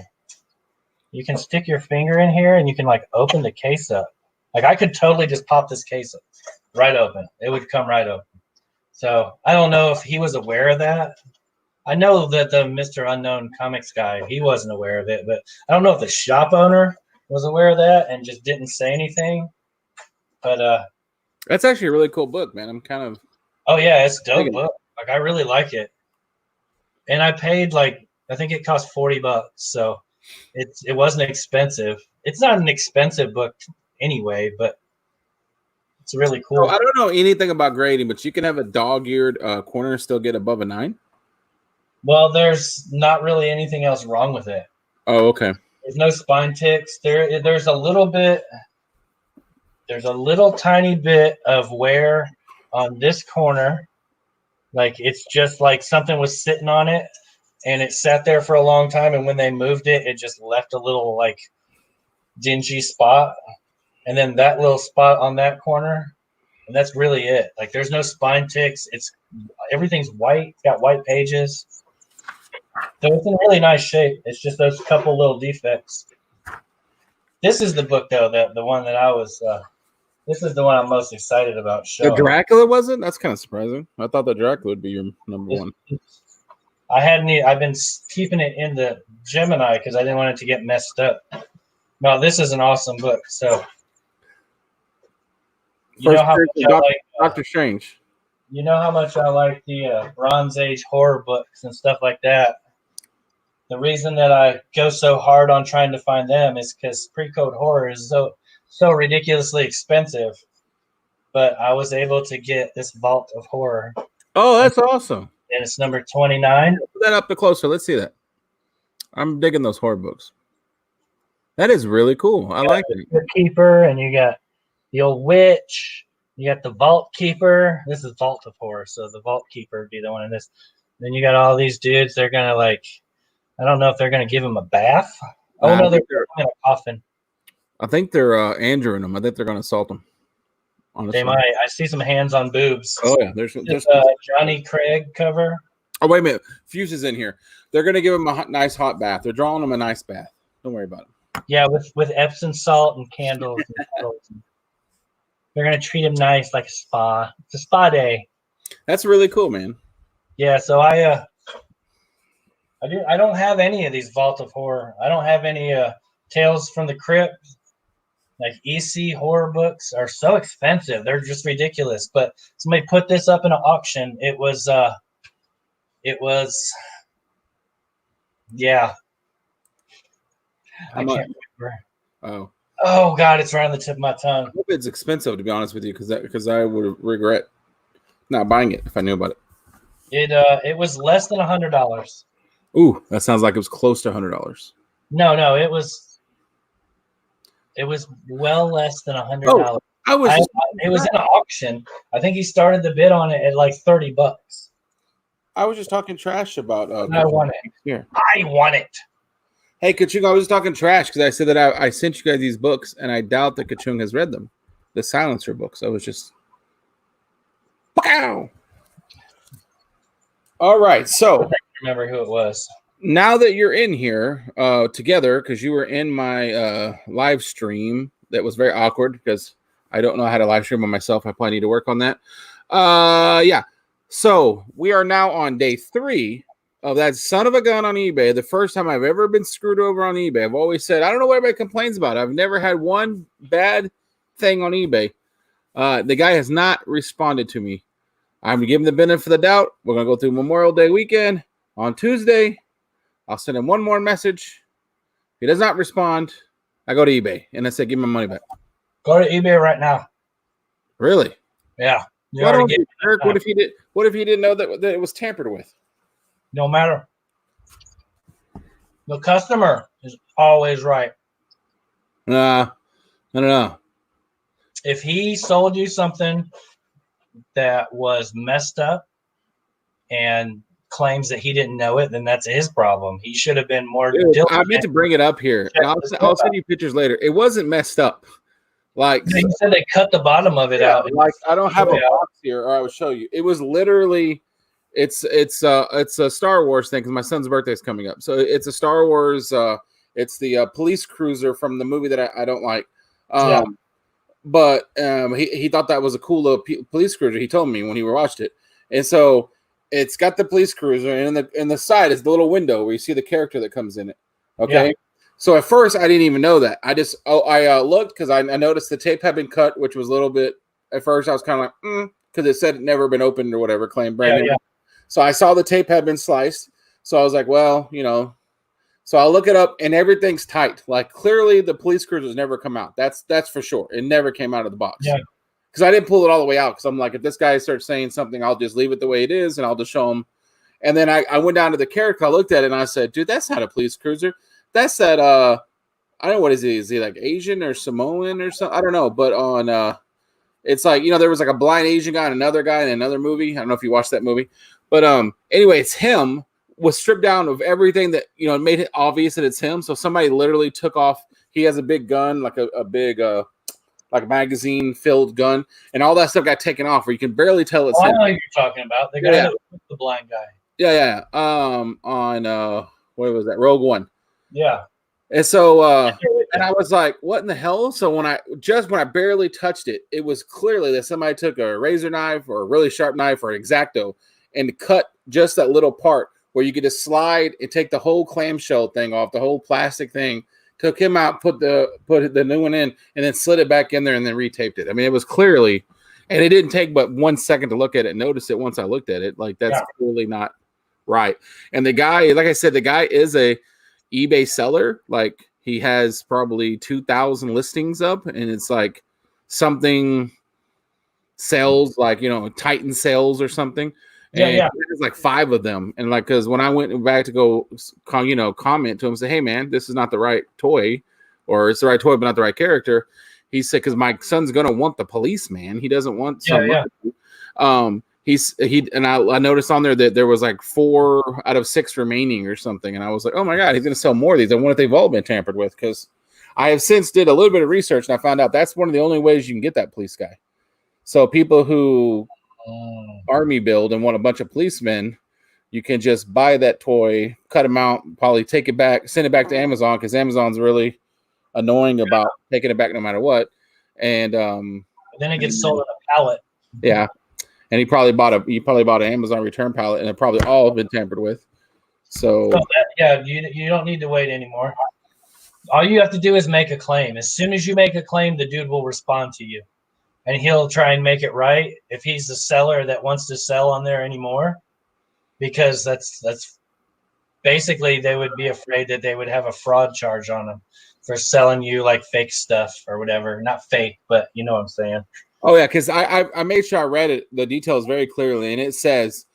You can stick your finger in here and you can open the case up. I could totally just pop this case up right open. It would come right open. So I don't know if he was aware of that. I know that the Mr. Unknown Comics guy, he wasn't aware of it, but I don't know if the shop owner was aware of that and just didn't say anything. But that's actually a really cool book, man. I'm kind of. Oh yeah, it's a dope book. I really like it. And I paid I think it cost $40, so it wasn't expensive. It's not an expensive book anyway, but it's really cool. I don't know anything about grading, but you can have a dog-eared corner and still get above a 9. Well, there's not really anything else wrong with it. Oh, okay. There's no spine ticks. There's a little bit. There's a little tiny bit of wear on this corner. It's just something was sitting on it and it sat there for a long time. And when they moved it, it just left a little dingy spot. And then that little spot on that corner. And that's really it. There's no spine ticks. Everything's white. It's got white pages. So it's in really nice shape. It's just those couple little defects. This is the book though, the one that I was, this is the one I'm most excited about showing. The Dracula wasn't? That's kind of surprising. I thought the Dracula would be your #1. I've been keeping it in the Gemini because I didn't want it to get messed up. No, this is an awesome book. So you First know how much I like Doctor Strange. You know how much I like the Bronze Age horror books and stuff like that. The reason that I go so hard on trying to find them is because pre-code horror is so ridiculously expensive. But I was able to get this Vault of Horror. Oh, that's awesome. And it's number 29. Put that up the closer. Let's see that. I'm digging those horror books. That is really cool. I like it. The Keeper, and you got the Old Witch. You got the Vault Keeper. This is Vault of Horror, so the Vault Keeper would be the one in this. Then you got all these dudes. They're gonna I don't know if they're gonna give him a bath. Oh no, they're in a coffin. I think they're androing them. I think they're gonna assault them. Honestly. They might. I see some hands on boobs. Oh yeah, there's Johnny Craig cover. Oh wait a minute, Fuse is in here. They're gonna give him a nice hot bath. They're drawing him a nice bath. Don't worry about it. Yeah, with Epsom salt and candles. They're gonna treat him nice, like a spa. It's a spa day. That's really cool, man. Yeah, so I don't have any of these Vault of Horror. I don't have any Tales from the Crypt. Like EC horror books are so expensive. They're just ridiculous. But somebody put this up in an auction. It was yeah. How I much? can't remember. Oh God, it's right on the tip of my tongue. I hope it's expensive, to be honest with you, because I would regret not buying it if I knew about it. It was less than $100. Ooh, that sounds like it was close to $100. No, it was well less than $100. It was in an auction. I think he started the bid on it at like $30. I was just talking trash about. I want it. Here. I want it. Hey, Kachung, I was just talking trash because I said that I sent you guys these books, and I doubt that Kachung has read them. The Silencer books. I was just. Pow! All right, so. I remember who it was. Now that you're in here together, because you were in my live stream, that was very awkward because I don't know how to live stream on myself. I probably need to work on that. Yeah. So we are now on day 3 of that son of a gun on eBay. The first time I've ever been screwed over on eBay. I've always said, I don't know what everybody complains about. I've never had one bad thing on eBay. The guy has not responded to me. I'm giving the benefit of the doubt. We're going to go through Memorial Day weekend on Tuesday. I'll send him one more message. If he does not respond, I go to eBay and I say, give me my money back. Go to eBay right now. Really? Yeah. Eric, what if he did? What if he didn't know that it was tampered with? No matter. The customer is always right. I don't know. If he sold you something that was messed up and claims that he didn't know it, then that's his problem. He should have been more diligent. I meant to bring it up here. I'll send you pictures later. It wasn't messed up. Like you said, they cut the bottom of it out. Like I don't have a box here, or I would show you. It was literally, it's a Star Wars thing because my son's birthday is coming up. So it's a Star Wars. It's the police cruiser from the movie that I don't like. But he thought that was a cool little police cruiser. He told me when he watched it, and so. It's got the police cruiser, and in the side is the little window where you see the character that comes in it. Okay, yeah. So at first I didn't even know that. I just I looked because I noticed the tape had been cut, which was a little bit. At first I was kind of like, because it said it never been opened or whatever, claimed brand new. Yeah. So I saw the tape had been sliced. So I was like, well, So I'll look it up, and everything's tight. Like clearly the police cruiser's never come out. That's for sure. It never came out of the box. Yeah. Because I didn't pull it all the way out because I'm like, if this guy starts saying something, I'll just leave it the way it is and I'll just show him. And then I went down to the character, I looked at it and I said, dude, that's not a police cruiser. That's that, I don't know, what is he? Is he like Asian or Samoan or something? I don't know. But on, it's like, there was like a blind Asian guy and another guy in another movie. I don't know if you watched that movie. But anyway, it's him, was stripped down of everything that, made it obvious that it's him. So somebody literally took off. He has a big gun, like a big, like a magazine-filled gun, and all that stuff got taken off, where you can barely tell it's him. I know who you're talking about. The guy that was the blind guy. Yeah. On what was that? Rogue One. Yeah. And so, and I was like, "What in the hell?" So when I barely touched it, it was clearly that somebody took a razor knife or a really sharp knife or an X-Acto and cut just that little part where you could just slide and take the whole clamshell thing off, the whole plastic thing, took him out, put the new one in, and then slid it back in there and then retaped it. I mean, it was clearly, and it didn't take but 1 second to look at it and notice it once I looked at it. Like, that's clearly not right. And the guy, like I said, the guy is a eBay seller. Like, he has probably 2,000 listings up, and it's like something sells, like, Titan sales or something. And there's like 5 of them. And like, because when I went back to go, comment to him, say, hey man, this is not the right toy, or it's the right toy but not the right character. He said, because my son's gonna want the policeman. He doesn't want some. I noticed on there that there was like 4 out of 6 remaining or something, and I was like, oh my god, he's gonna sell more of these. I wonder if they've all been tampered with, because I have since did a little bit of research and I found out that's one of the only ways you can get that police guy. So people who army build and want a bunch of policemen, you can just buy that toy, cut them out, probably take it back, send it back to Amazon, because Amazon's really annoying about taking it back no matter what. And then it gets sold on a pallet. Yeah. And he probably bought an Amazon return pallet, and it probably all been tampered with. So you don't need to wait anymore. All you have to do is make a claim. As soon as you make a claim, the dude will respond to you, and he'll try and make it right if he's the seller that wants to sell on there anymore, because that's basically, they would be afraid that they would have a fraud charge on them for selling you like fake stuff or whatever. Not fake, but you know what I'm saying. Oh yeah, because I made sure I read it, the details very clearly, and it says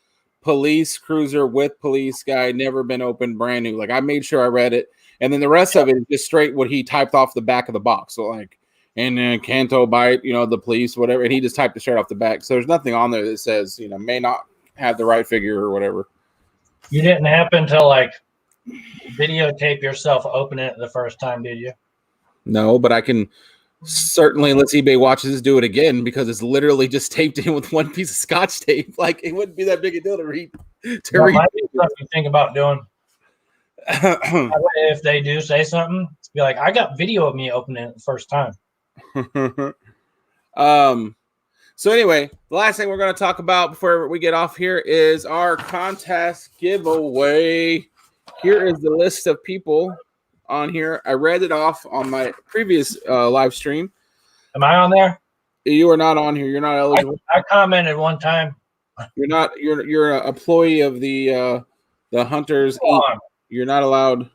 police cruiser with police guy, never been opened, brand new. Like, I made sure I read it, and then the rest of it is just straight what he typed off the back of the box. So like, and then Canto bite, the police, whatever, and he just typed it straight off the back. So there's nothing on there that says may not have the right figure or whatever. You didn't happen to like videotape yourself opening it the first time, did you? No, but I can. Certainly, unless eBay watches this, do it again, because it's literally just taped in with one piece of Scotch tape. Like, it wouldn't be that big a deal to read. Might be something you think about doing. If they do say something, be like, "I got video of me opening it the first time." So anyway, the last thing we're going to talk about before we get off here is our contest giveaway. Here is the list of people on here. I read it off on my previous live stream. Am I on there? You are not on here. You're not eligible. I commented one time. You're not. You're an employee of the Hunters Inc. You're not allowed.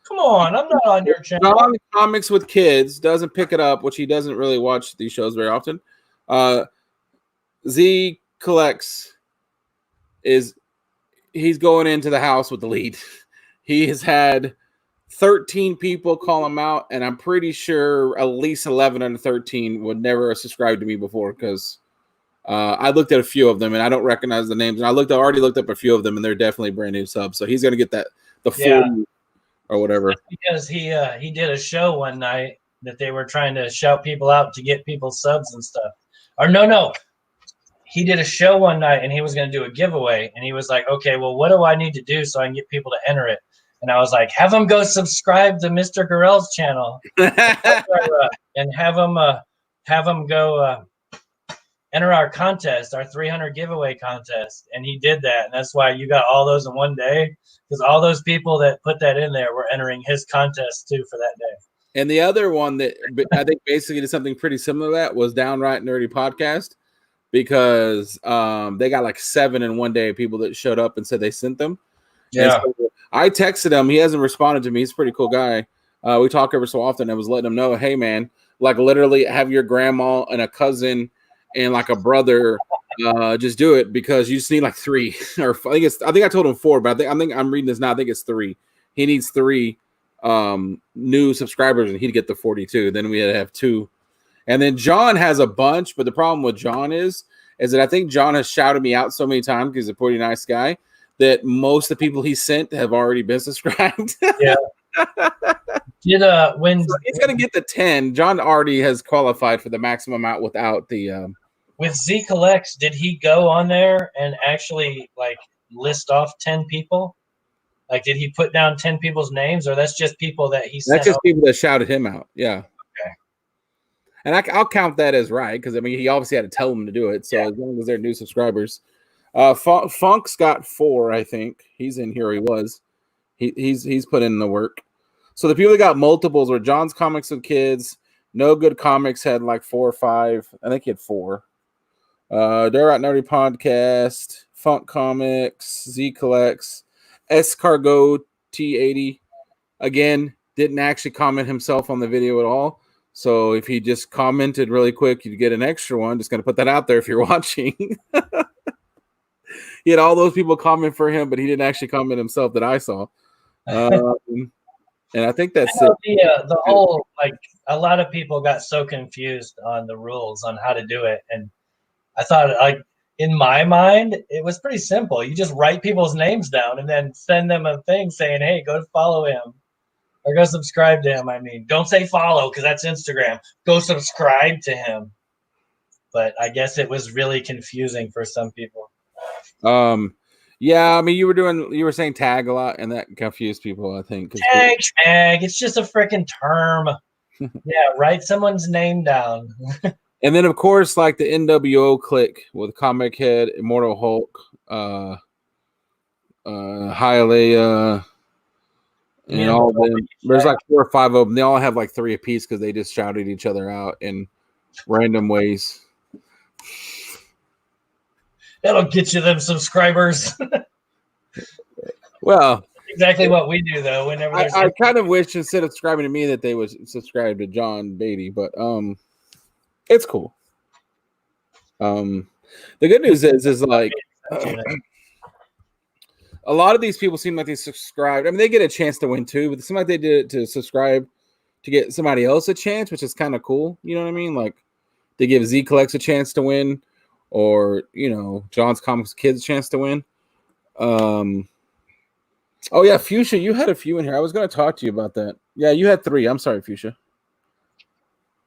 Come on, I'm not on your channel. Not on the Comics with Kids. Doesn't pick it up, which he doesn't really watch these shows very often. Z Collects he's going into the house with the lead. He has had 13 people call him out, and I'm pretty sure at least 11 under 13 would never have subscribed to me before, because I looked at a few of them and I don't recognize the names. And I already looked up a few of them, and they're definitely brand new subs. So he's gonna get the 40 or whatever. Because he did a show one night that they were trying to shout people out to get people subs and stuff. Or no. He did a show one night and he was going to do a giveaway, and he was like, okay, well, what do I need to do so I can get people to enter it? And I was like, have them go subscribe to Mr. Gorell's channel and have them go enter our contest, our 300 giveaway contest. And he did that. And that's why you got all those in one day, because all those people that put that in there were entering his contest too for that day. And the other one that I think basically did something pretty similar to that was Downright Nerdy Podcast, because they got like 7 in one day people that showed up and said they sent them. Yeah. So I texted him. He hasn't responded to me. He's a pretty cool guy. We talk every so often. I was letting him know, hey man, like literally have your grandma and a cousin and like a brother just do it, because you just need like 3 or I think I told him 4, but I think I'm reading this now. I think it's 3. He needs 3 new subscribers and he'd get the 42. Then we had to have 2. And then John has a bunch, but the problem with John is that I think John has shouted me out so many times because he's a pretty nice guy that most of the people he sent have already been subscribed. Yeah. When so he's gonna get the 10. John already has qualified for the maximum amount without the with Z Collects, did he go on there and actually like list off 10 people? Like, did he put down 10 people's names, or that's just people that he sent? That's just people that shouted him out. Yeah. Okay. And I'll count that as right, because I mean he obviously had to tell them to do it. So as long as they're new subscribers, Funk's got 4, I think. He's in here. He was. He's put in the work. So the people that got multiples were John's Comics with Kids. No Good Comics had like 4 or 5. I think he had 4. Dare Out Nerdy Podcast, Funk Comics, Z Collects, Escargot T80. Again, didn't actually comment himself on the video at all. So if he just commented really quick, you'd get an extra one. Just gonna put that out there if you're watching. He had all those people comment for him, but he didn't actually comment himself that I saw. And I think that's it. The whole, like, a lot of people got so confused on the rules on how to do it, and I thought, like, in my mind, it was pretty simple. You just write people's names down and then send them a thing saying, "Hey, go follow him or go subscribe to him." I mean, don't say follow because that's Instagram. Go subscribe to him. But I guess it was really confusing for some people. Yeah, I mean, you were saying tag a lot, and that confused people, I think. Tag. It's just a freaking term. Yeah, write someone's name down. And then, of course, like the NWO clique with Comic Head, Immortal Hulk, Hialeah, and all of them. There's like 4 or 5 of them. They all have like 3 apiece because they just shouted each other out in random ways. That'll get you them subscribers. Well, exactly what we do, though. Whenever I kind of wish instead of subscribing to me that they would subscribe to John Beatty, but it's cool. The good news is like a lot of these people seem like they subscribed. I mean, they get a chance to win too, but it seems like they did it to subscribe to get somebody else a chance, which is kind of cool. You know what I mean? Like they give Z Collects a chance to win, or John's Comics Kids a chance to win. Oh yeah, Fuchsia, you had a few in here. I was going to talk to you about that. Yeah, you had 3. I'm sorry, Fuchsia.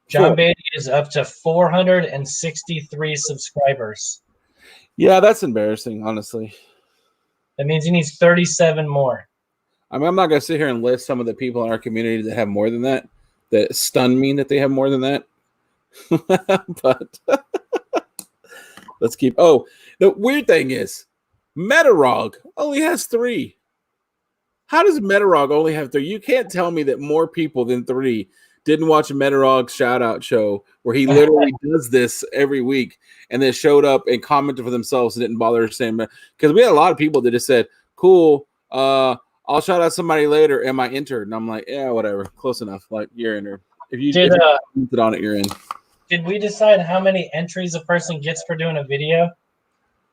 John Beatty is up to 463 subscribers. Yeah, that's embarrassing, honestly. That means he needs 37 more. I mean, I'm not going to sit here and list some of the people in our community that have more than that. That stun me that they have more than that. But let's keep. Oh, the weird thing is, Metarog only has 3. How does Metarog only have 3? You can't tell me that more people than 3 didn't watch a Metarog shout out show where he literally does this every week and then showed up and commented for themselves and didn't bother saying, because we had a lot of people that just said, cool, I'll shout out somebody later. Am I entered? And I'm like, yeah, whatever. Close enough. Like, you're entered. If you commented on it, you're in. Did we decide how many entries a person gets for doing a video?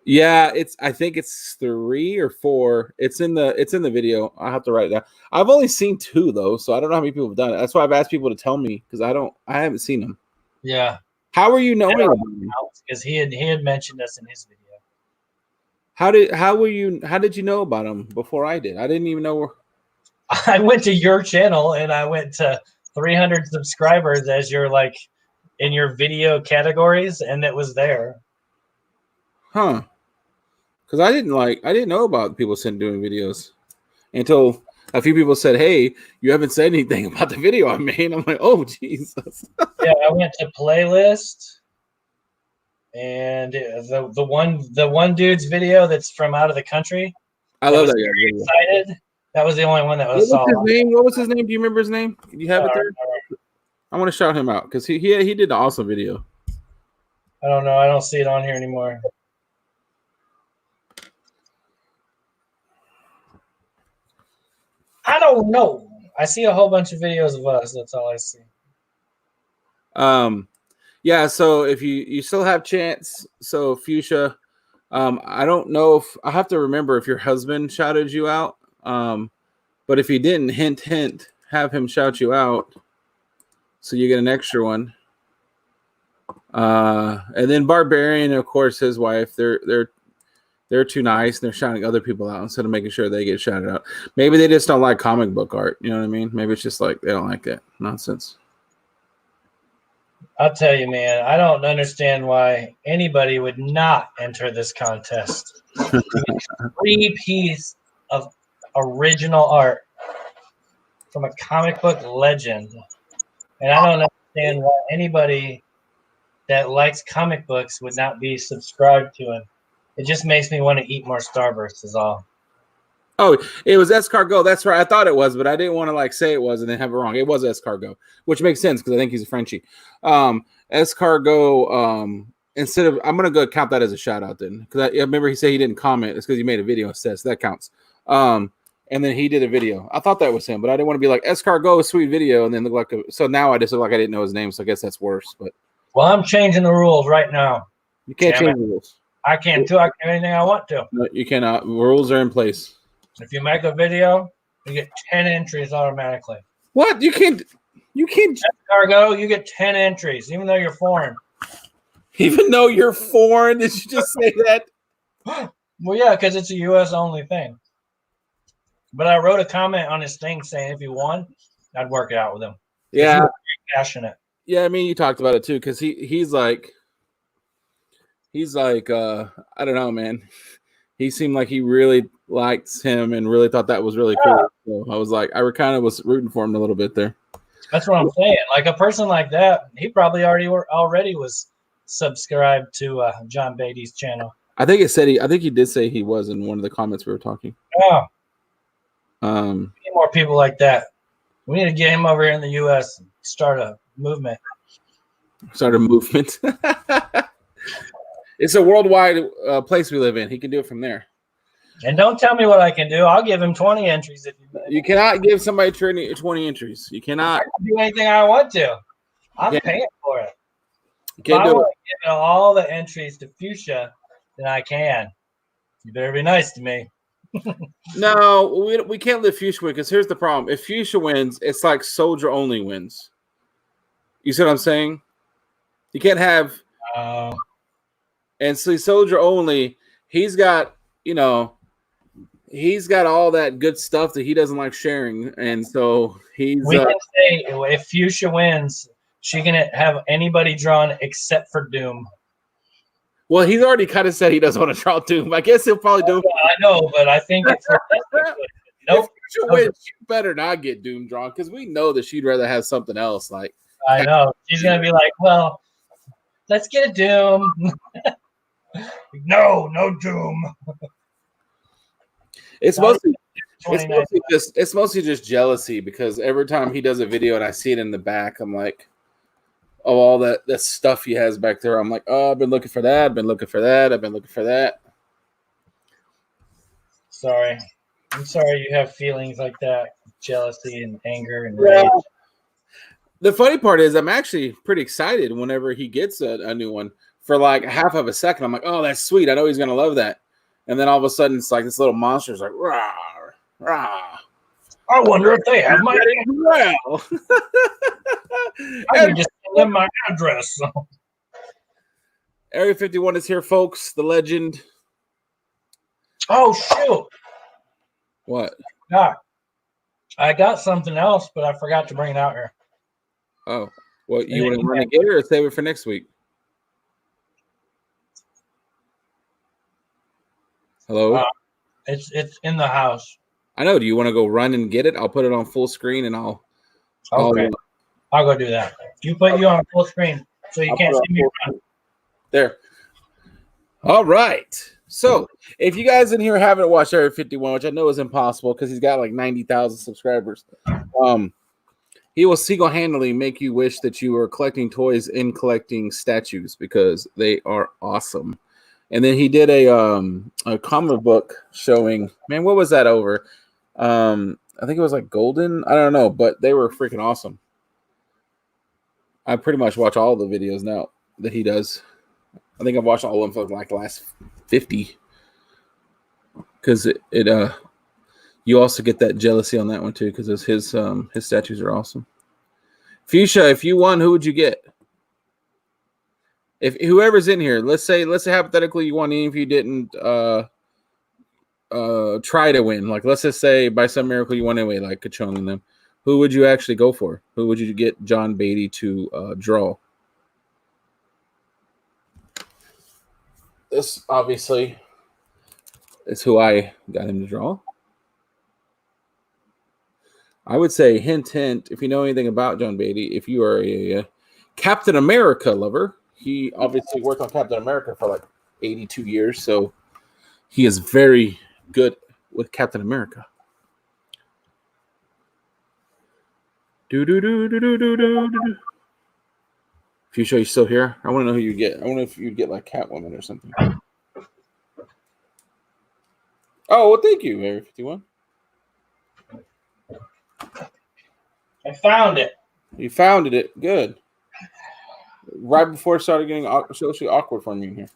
Yeah, I think it's 3 or 4. It's in the video. I have to write it down. I've only seen 2 though, so I don't know how many people have done it. That's why I've asked people to tell me because I haven't seen them. Yeah. How are you knowing about them? Because he had mentioned us in his video. How did you know about them before I did? I didn't even know. I went to your channel and I went to 300 subscribers as your like in your video categories, and it was there. Huh. Because I didn't know about people doing videos until a few people said, "Hey, you haven't said anything about the video I made." I'm like, "Oh, Jesus." Yeah, I went to playlist, and the one dude's video that's from out of the country. I love that guy. Excited. That was the only one that was. What was his name? Do you remember his name? Do you have it there? I want to shout him out because he did an awesome video. I don't know. I don't see it on here anymore. I don't know. I see a whole bunch of videos of us. That's all I see. Yeah. So if you still have chance, so Fuchsia, I don't know if I have to remember if your husband shouted you out. But if he didn't, hint, have him shout you out, so you get an extra one. And then Barbarian, of course, his wife, they're too nice and they're shouting other people out instead of making sure they get shouted out. Maybe they just don't like comic book art. You know what I mean? Maybe it's just like they don't like that nonsense. I'll tell you, man, I don't understand why anybody would not enter this contest. 3 pieces of original art from a comic book legend. And I don't understand why anybody that likes comic books would not be subscribed to him. It just makes me want to eat more Starburst is all. Oh, it was escargot. That's right. I thought it was, but I didn't want to like say it was and then have it wrong. It was escargot, which makes sense because I think he's a Frenchie. Escargot. Instead of, I'm gonna go count that as a shout out then, because I remember he said he didn't comment. It's because he made a video instead, so that counts. And then he did a video. I thought that was him, but I didn't want to be like escargot, sweet video, and then look like so now I just look like I didn't know his name. So I guess that's worse. But well, I'm changing the rules right now. You can't change the rules. I can too. I can do anything I want to. No, you cannot. Rules are in place. If you make a video, you get 10 entries automatically. What? You can't. Cargo, you get 10 entries, even though you're foreign. Even though you're foreign? Did you just say that? Well, yeah, because it's a U.S. only thing. But I wrote a comment on his thing saying if he won, I'd work it out with him. Yeah. He's very passionate. Yeah, I mean, you talked about it too, because he's like, I don't know, man. He seemed like he really liked him and really thought that was really cool. So I was like, I kind of was rooting for him a little bit there. That's what I'm saying. Like a person like that, he probably already was subscribed to John Beatty's channel. I think he did say he was in one of the comments we were talking. Oh. We need more people like that. We need to get him over here in the U.S. and start a movement. Start a movement. It's a worldwide place we live in. He can do it from there. And don't tell me what I can do. I'll give him 20 entries. You cannot give somebody 20 entries. You cannot. I can do anything I want to. I'm paying for it. You can't if I do want it. to give all the entries to Fuchsia, then I can. You better be nice to me. No, we can't let Fuchsia win because here's the problem. If Fuchsia wins, it's like Soldier only wins. You see what I'm saying? You can't have and see Soldier only, he's got all that good stuff that he doesn't like sharing. And so we can say if Fuchsia wins, she can have anybody drawn except for Doom. Well, he's already kind of said he doesn't want to draw Doom. I guess he'll probably do. I know, but I think it's nope. If you better not get Doom drawn because we know that she'd rather have something else. Like I know she's gonna be like, well, let's get a Doom. No Doom. It's mostly just jealousy because every time he does a video and I see it in the back, I'm like, oh, all that stuff he has back there. I'm like, oh, I've been looking for that. I've been looking for that. Sorry. I'm sorry you have feelings like that. Jealousy and anger and rage. The funny part is I'm actually pretty excited whenever he gets a new one. For like half of a second, I'm like, oh, that's sweet. I know he's going to love that. And then all of a sudden, it's like this little monster's like, rah, rah. I wonder if they have my well. I can just send them my address. Area 51 is here, folks. The legend. Oh, shoot. What? I got something else, but I forgot to bring it out here. Oh. Well, you want to run and get it or save it for next week? Hello? It's in the house. I know. Do you want to go run and get it? I'll put it on full screen and I'll I'll go do that. You put you on full screen so you can't see me run. There. All right. So if you guys in here haven't watched Area 51, which I know is impossible because he's got like 90,000 subscribers, he will single-handedly make you wish that you were collecting toys and collecting statues because they are awesome. And then he did a comic book showing, man, what was that over? I think it was like Golden. I don't know, but they were freaking awesome. I pretty much watch all the videos now that he does. I think I've watched all of them for like the last 50. Because you also get that jealousy on that one too, because his statues are awesome. Fuchsia, if you won, who would you get? If whoever's in here, let's say hypothetically you won, even if you didn't try to win. Like let's just say by some miracle you won anyway, like Kachong and them. Who would you actually go for? Who would you get John Beatty to draw? This obviously is who I got him to draw. I would say hint, if you know anything about John Beatty, if you are a Captain America lover, he obviously worked on Captain America for like 82 years. So He is very good with Captain America. Fuchsia, you still here? I want to know who you get. I wonder if you get like Catwoman or something. Oh, well, thank you, Area 51. I found it. You found it. Good. Right before it started getting socially awkward for me in here.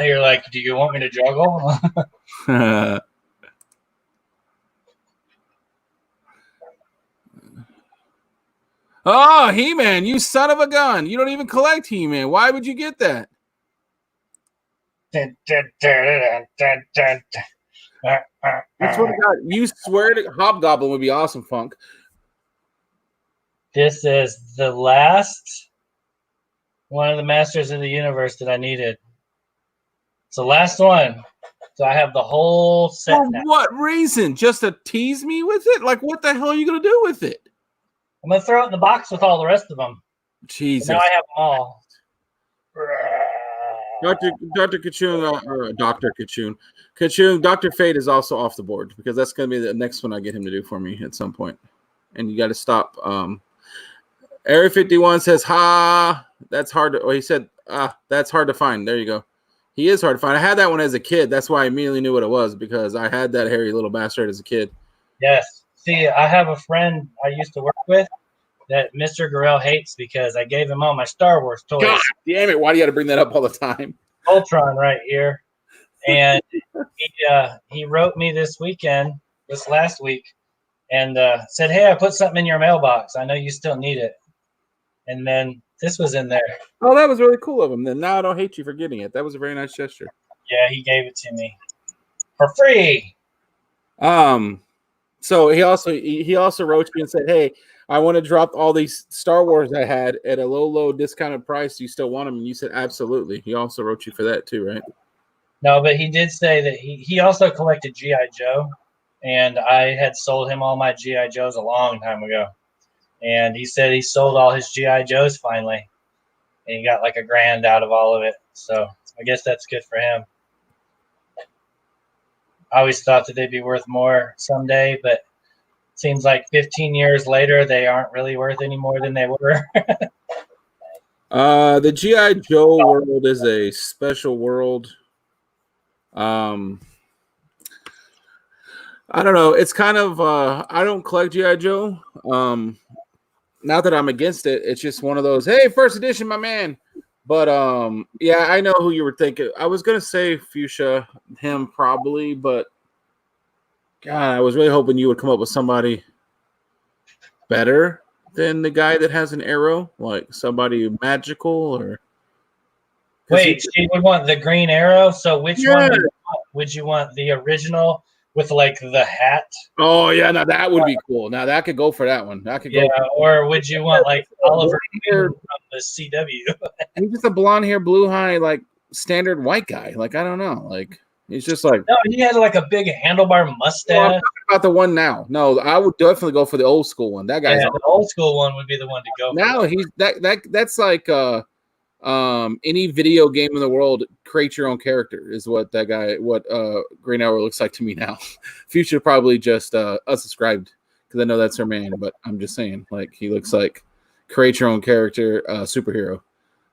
You're like, do you want me to juggle? Oh, He-Man, you son of a gun. You don't even collect He-Man. Why would you get that? I swear to God, you swear to Hobgoblin would be awesome, Funk. This is the last one of the Masters of the Universe that I needed. It's the last one. So I have the whole set For now. what reason? Just to tease me with it? Like, what the hell are you going to do with it? I'm going to throw it in the box with all the rest of them. Jesus. But now I have them all. Dr. Kachun, or Dr. Kachun, Dr. Fate is also off the board because that's going to be the next one I get him to do for me at some point. And you got to stop. Area 51 says, ha, that's hard to, he said, that's hard to find. There you go. He is hard to find. I had that one as a kid. That's why I immediately knew what it was because I had that hairy little bastard as a kid. Yes. See, I have a friend I used to work with that Mr. Gorell hates because I gave him all my Star Wars toys. God damn it. Why do you got to bring that up all the time? Ultron right here. And he wrote me this last week, and said, hey, I put something in your mailbox. I know you still need it. And then this was in there. Oh, that was really cool of him. Then now I don't hate you for getting it. That was a very nice gesture. Yeah, he gave it to me for free. So he also wrote me and said, hey, I want to drop all these Star Wars I had at a low discounted price. Do you still want them? And you said, absolutely. He also wrote you for that too, right? No, but he did say that he also collected G.I. Joe, and I had sold him all my G.I. Joes a long time ago. And he said he sold all his G.I. Joes finally, and he got like $1,000 out of all of it. So I guess that's good for him. I always thought that they'd be worth more someday, but it seems like 15 years later, they aren't really worth any more than they were. The G.I. Joe world is a special world. I don't know. It's kind of I don't collect G.I. Joe. Not that I'm against it. It's just one of those, hey, first edition, my man. But yeah, I know who you were thinking. I was gonna say Fuchsia, him probably, but God, I was really hoping you would come up with somebody better than the guy that has an arrow, like somebody magical or. Wait, she would want the Green Arrow. So which one would you want? The original with like the hat? Oh yeah, now that would be cool. Now that could go for that one. That could go. Or would you want like Oliver from the CW? He's just a blonde hair, blue eye, like standard white guy. Like I don't know. Like he's just like. No, he had like a big handlebar mustache. Well, I'm talking about the one now. No, I would definitely go for the old school one. That guy's the old school one would be the one to go. Now for. He's that's like any video game in the world, create your own character is what that guy, Green Arrow looks like to me now. Future probably just unsubscribed because I know that's her man, but I'm just saying, like he looks like create your own character superhero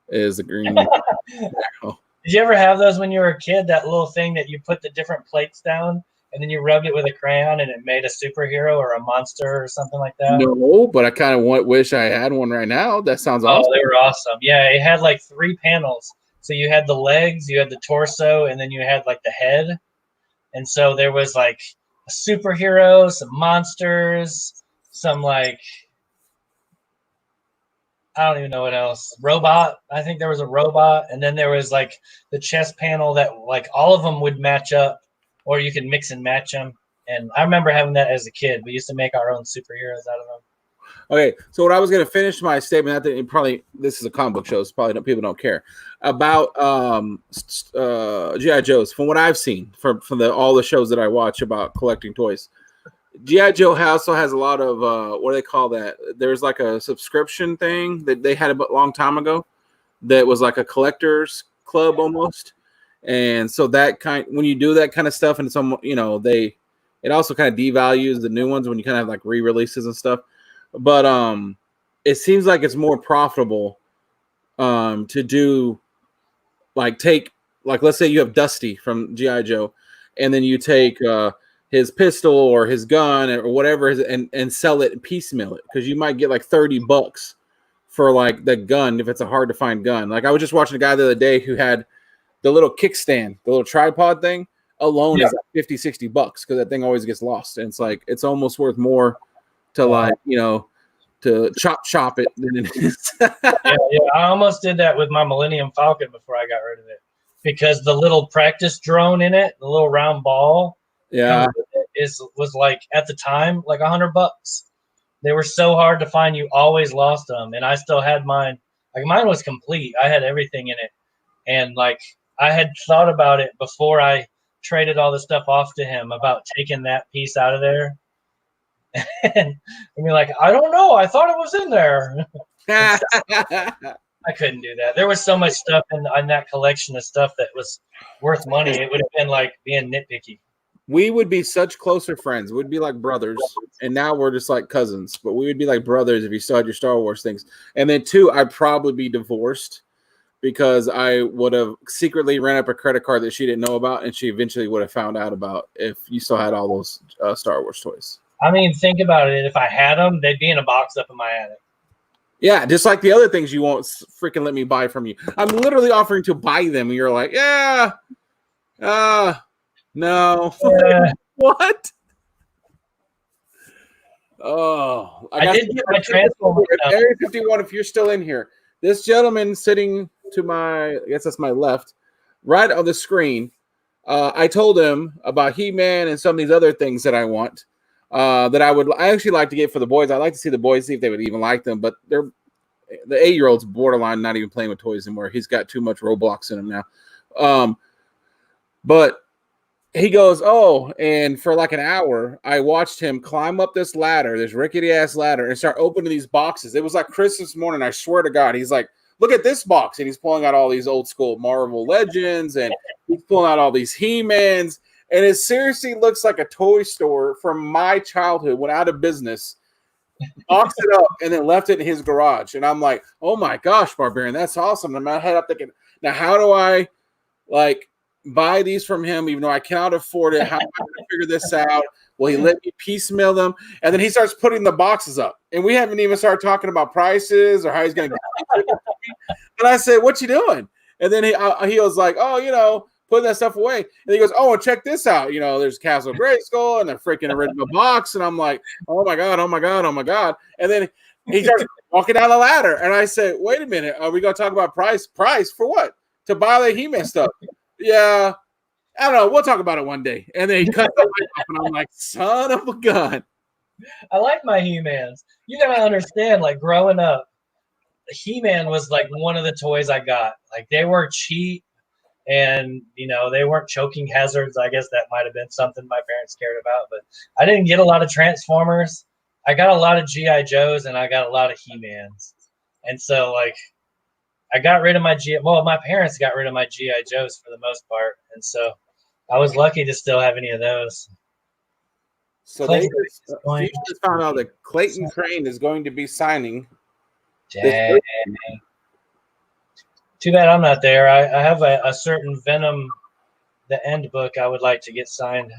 is the Green Arrow. Did you ever have those when you were a kid? That little thing that you put the different plates down and then you rubbed it with a crayon and it made a superhero or a monster or something like that? No, but I kind of wish I had one right now. That sounds awesome. Oh, they were awesome. Yeah, it had like 3 panels. So you had the legs, you had the torso, and then you had like the head. And so there was like a superhero, some monsters, some like, I don't even know what else. Robot. I think there was a robot. And then there was like the chest panel that like all of them would match up, or you could mix and match them. And I remember having that as a kid. We used to make our own superheroes out of them. Okay, so what I was going to finish my statement, this is a comic book show, so probably people don't care about G.I. Joes. From what I've seen from all the shows that I watch about collecting toys, G.I. Joe also has a lot of what do they call that? There's like a subscription thing that they had a long time ago that was like a collector's club almost, And so when you do that kind of stuff, and some, it also kind of devalues the new ones when you kind of have like re-releases and stuff. But it seems like it's more profitable to do let's say you have Dusty from G.I. Joe, and then you take his pistol or his gun or whatever and sell it and piecemeal it, because you might get like $30 for like the gun if it's a hard to find gun. Like I was just watching a guy the other day who had the little kickstand, the little tripod thing alone is like $50-$60 because that thing always gets lost. And it's like it's almost worth more to to chop it than it is. Yeah, I almost did that with my Millennium Falcon before I got rid of it, because the little practice drone in it, the little round ball, was like at the time like $100. They were so hard to find, you always lost them, and I still had mine. Like mine was complete. I had everything in it, and like I had thought about it before I traded all the stuff off to him about taking that piece out of there. And I mean, like, I don't know. I thought it was in there. I couldn't do that. There was so much stuff in that collection of stuff that was worth money. It would have been like being nitpicky. We would be such closer friends. We'd be like brothers. And now we're just like cousins. But we would be like brothers if you still had your Star Wars things. And then, two, I'd probably be divorced because I would have secretly ran up a credit card that she didn't know about, and she eventually would have found out about if you still had all those Star Wars toys. I mean, think about it. If I had them, they'd be in a box up in my attic. Yeah, just like the other things you won't freaking let me buy from you. I'm literally offering to buy them, and you're like, no. What? Oh, I did get my Transformers. Area 51, if you're still in here. This gentleman sitting to my, I guess that's my left, right on the screen. I told him about He-Man and some of these other things that I want. That I actually like to get for the boys. I'd like to see the boys, see if they would even like them, but the 8-year-old's borderline not even playing with toys anymore. He's got too much Roblox in him now. But he goes, and for like an hour, I watched him climb up this ladder, this rickety ass ladder, and start opening these boxes. It was like Christmas morning. I swear to God, he's like, look at this box. And he's pulling out all these old school Marvel Legends, and he's pulling out all these He-Mans. And it seriously looks like a toy store from my childhood went out of business, boxed it up, and then left it in his garage. And I'm like, oh my gosh, Barbarian, that's awesome. And I head up thinking, now how do I buy these from him, even though I cannot afford it? How am I going to figure this out? Will he let me piecemeal them? And then he starts putting the boxes up. And we haven't even started talking about prices or how he's going to get it. And I said, what you doing? And then he was like, putting that stuff away. And he goes, and check this out. There's Castle Grayskull and the freaking original box. And I'm like, oh my God. And then he starts walking down the ladder. And I said, wait a minute. Are we going to talk about price? Price for what? To buy the He-Man stuff. Yeah. I don't know. We'll talk about it one day. And then he cuts the light off. And I'm like, son of a gun. I like my He-Mans. You got to understand, like growing up, He-Man was like one of the toys I got. Like they were cheap. And, they weren't choking hazards. I guess that might have been something my parents cared about. But I didn't get a lot of Transformers. I got a lot of G.I. Joes, and I got a lot of He-Mans. And so, I got rid of my my parents got rid of my G.I. Joes for the most part. And so I was lucky to still have any of those. So they just found out that Clayton Crane is going to be signing. Dang. Too bad I'm not there. I have a certain Venom, the end book, I would like to get signed.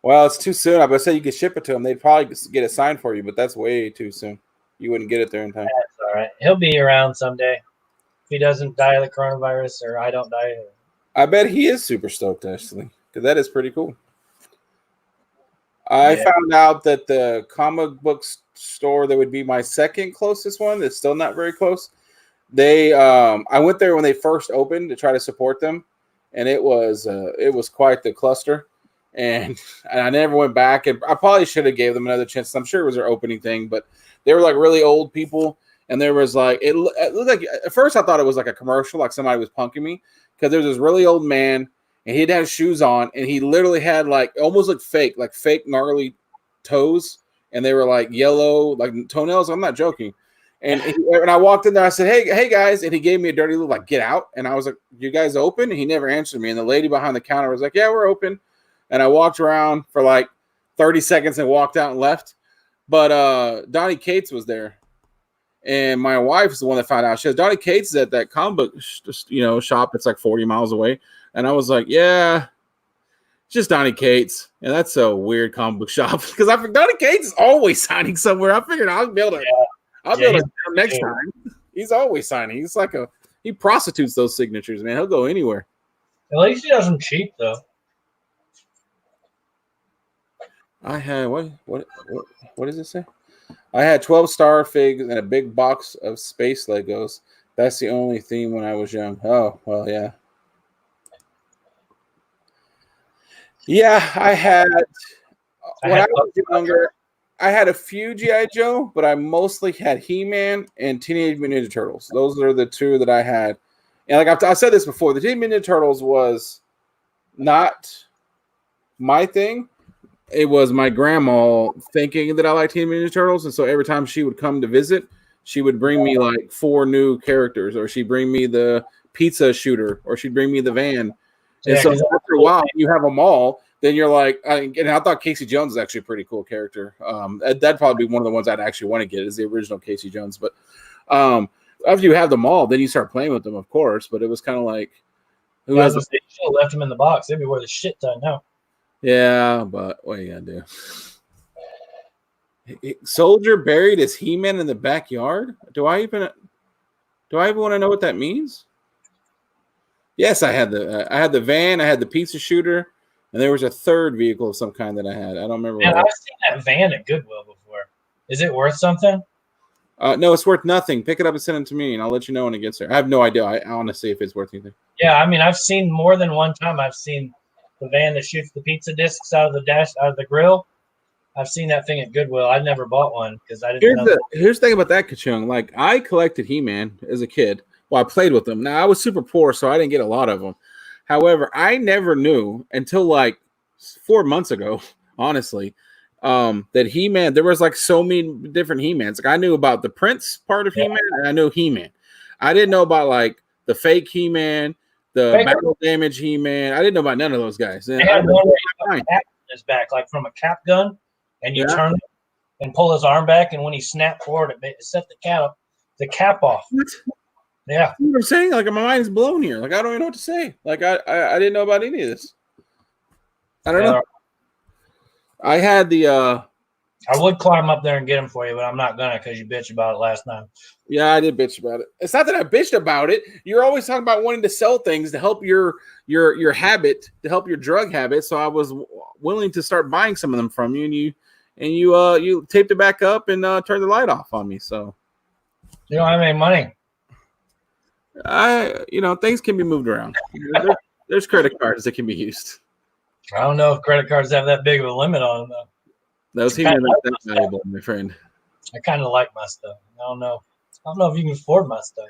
Well, it's too soon. I would say you could ship it to him. They'd probably get it signed for you, but that's way too soon. You wouldn't get it there in time. That's all right. He'll be around someday. If he doesn't die of the coronavirus or I don't die. I bet he is super stoked, actually, because that is pretty cool. I found out that the comic book store that would be my second closest one is still not very close. I went there when they first opened to try to support them, and it was quite the cluster, and I never went back. And I probably should have gave them another chance. I'm sure it was their opening thing, but they were like really old people, and there was like it looked like at first I thought it was like a commercial, like somebody was punking me, because there was this really old man and he'd have shoes on, and he literally had like almost like fake gnarly toes, and they were like yellow, like toenails. I'm not joking. And I walked in there, I said, hey guys, and he gave me a dirty look, like, get out. And I was like, you guys open? And he never answered me. And the lady behind the counter was like, yeah, we're open. And I walked around for like 30 seconds and walked out and left. But Donnie Cates was there. And my wife is the one that found out. She says, Donnie Cates is at that comic book shop. It's like 40 miles away. And I was like, yeah, it's just Donnie Cates. And that's a weird comic book shop. Because I figured Donnie Cates is always signing somewhere. I figured I'll be able to next time. He's always signing. He's like he prostitutes those signatures, man. He'll go anywhere. At least he does them cheap, though. I had what does it say? I had 12 star figs and a big box of space Legos. That's the only theme when I was young. Oh, well, yeah. Yeah, I had when I was younger, I had a few G.I. Joe, but I mostly had He-Man and Teenage Mutant Ninja Turtles. Those are the two that I had. And like I said this before, the Teenage Mutant Ninja Turtles was not my thing. It was my grandma thinking that I liked Teenage Mutant Ninja Turtles. And so every time she would come to visit, she would bring me like 4 new characters, or she'd bring me the pizza shooter, or she'd bring me the van. And so after a while, you have them all. Then you're like, and I thought Casey Jones is actually a pretty cool character. That'd probably be one of the ones I'd actually want to get, is the original Casey Jones. But after you have them all, then you start playing with them, of course. But it was kind of like, who has they should have left them in the box? They'd be worth a shit ton now. Yeah, but what are you gonna do? Soldier buried his He-Man in the backyard. Do I even want to know what that means? Yes, I had the van, I had the pizza shooter. And there was a third vehicle of some kind that I had. I don't remember. And I've seen that van at Goodwill before. Is it worth something? No, it's worth nothing. Pick it up and send it to me, and I'll let you know when it gets there. I have no idea. I want to see if it's worth anything. Yeah, I mean, I've seen more than one time. I've seen the van that shoots the pizza discs out of the grill. I've seen that thing at Goodwill. I never bought one because I didn't know. Here's the thing about that, Kachung. Like, I collected He-Man as a kid. Well, I played with them. Now, I was super poor, so I didn't get a lot of them. However, I never knew until like 4 months ago, honestly, that He-Man, there was like so many different He-Mans. Like, I knew about the Prince part of He-Man, and I knew He-Man. I didn't know about like the fake He-Man, the battle damage He-Man. I didn't know about none of those guys. And they had one where you put cap in his back, like from a cap gun, and you turn it and pull his arm back, and when he snapped forward, it set the cap off. What? Yeah, you know what I'm saying? Like, my mind is blown here. Like, I don't even know what to say. Like, I didn't know about any of this. I don't know. I had the I would climb up there and get them for you, but I'm not gonna because you bitched about it last time. Yeah, I did bitch about it. It's not that I bitched about it. You're always talking about wanting to sell things to help your habit, to help your drug habit. So I was willing to start buying some of them from you, and you taped it back up and turned the light off on me. So you don't have any money. Things can be moved around. There's credit cards that can be used. I don't know if credit cards have that big of a limit on them, though. Those seem not that valuable, my friend. I kind of like my stuff. I don't know if you can afford my stuff.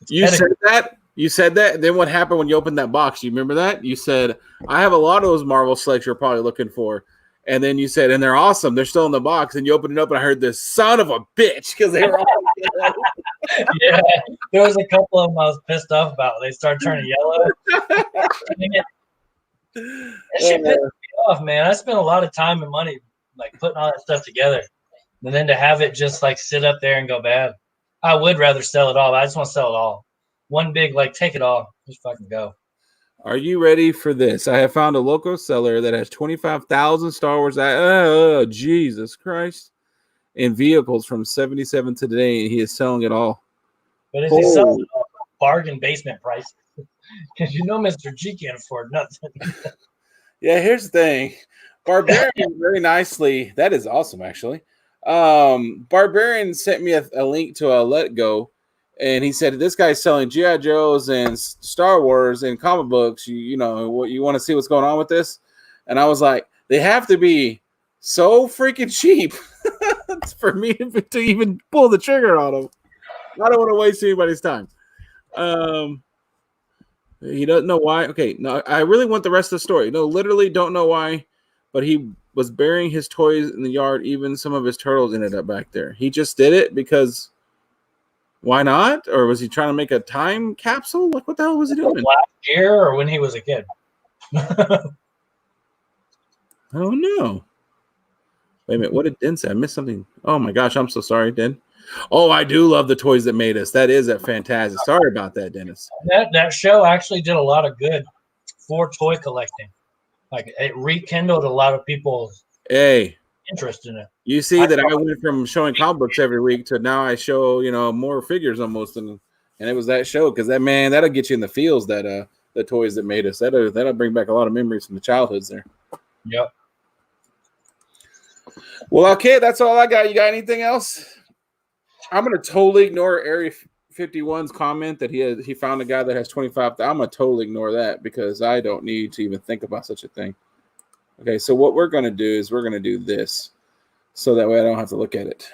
You said that. Then what happened when you opened that box? You remember that? You said, I have a lot of those Marvel slicks you're probably looking for. And then you said, and they're awesome. They're still in the box. And you opened it up, and I heard this son of a bitch because they were all. Yeah, there was a couple of them I was pissed off about. They started turning yellow. That shit pissed me off, man. I spent a lot of time and money like putting all that stuff together, and then to have it just like sit up there and go bad. I would rather sell it all. I just want to sell it all. One big take it all. Just fucking go. Are you ready for this? I have found a local seller that has 25,000 Star Wars. Oh, Jesus Christ. In vehicles from 77 to today, and he is selling it all. But is he selling it all for bargain basement price? Because Mr. G can't afford nothing. Yeah, here's the thing. Barbarian very nicely. That is awesome, actually. Barbarian sent me a link to a Let Go, and he said, this guy's selling G.I. Joes and Star Wars and comic books. You want to see what's going on with this? And I was like, they have to be so freaking cheap for me to even pull the trigger on them. I don't want to waste anybody's time. He doesn't know why. Okay, no, I really want the rest of the story. No, literally don't know why, but he was burying his toys in the yard. Even some of his turtles ended up back there. He just did it because Why not? Or was he trying to make a time capsule? Like, what the hell was he doing? Last year or when he was a kid? I don't know. Wait a minute. What did Den say? I missed something. Oh my gosh, I'm so sorry, Den. Oh, I do love the toys that made us. That is a fantastic. Sorry about that, Dennis. That show actually did a lot of good for toy collecting. Like it rekindled a lot of people's interest in it. You see that I went from showing comic books every week to now I show, more figures almost, and it was that show because that'll get you in the feels. That the toys that made us that'll bring back a lot of memories from the childhoods there. Yep. Well, okay, that's all I got. You got anything else? I'm gonna totally ignore Area 51's comment that he found a guy that has 25. I'm gonna totally ignore that because I don't need to even think about such a thing. Okay, so what we're gonna do is we're gonna do this. So that way I don't have to look at it.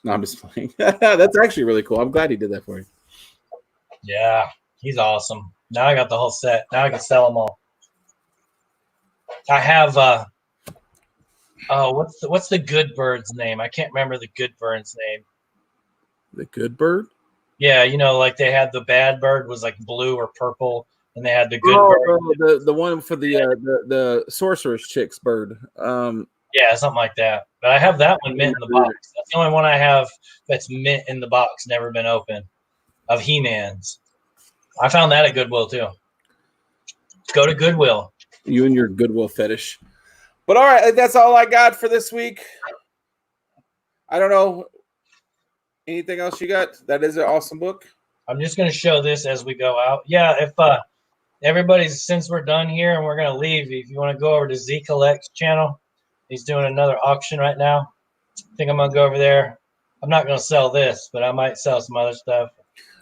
No, I'm just playing. That's actually really cool. I'm glad he did that for you. Yeah, he's awesome. Now I got the whole set. Now I can sell them all. I have what's the good bird's name? I can't remember the good bird's name. The good bird? Yeah, like they had the bad bird was like blue or purple, and they had the good bird. The one for the sorceress chick's bird. Yeah, something like that. But I have that one mint in the box. That's the only one I have that's mint in the box, never been open, of He-Man's. I found that at Goodwill, too. Go to Goodwill. You and your Goodwill fetish. But all right, that's all I got for this week. I don't know. Anything else you got? That is an awesome book. I'm just going to show this as we go out. Yeah, if everybody's, since we're done here and we're going to leave, if you want to go over to Z Collect's channel, he's doing another auction right now. I think I'm going to go over there. I'm not going to sell this, but I might sell some other stuff.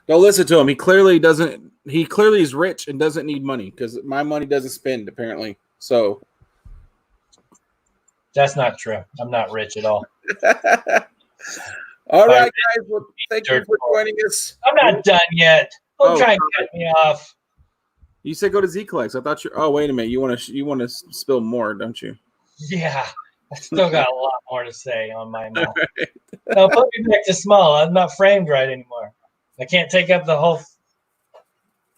Don't listen to him. He clearly is rich and doesn't need money because my money doesn't spend, apparently. So that's not true. I'm not rich at all. All right, guys. Well, thank you for joining us. I'm not done yet. Don't try and cut me off. You said go to Z Collects. I thought oh, wait a minute. You want to spill more, don't you? Yeah, I still got a lot more to say on my mouth. Right. No, put me back to small. I'm not framed right anymore. I can't take up the whole.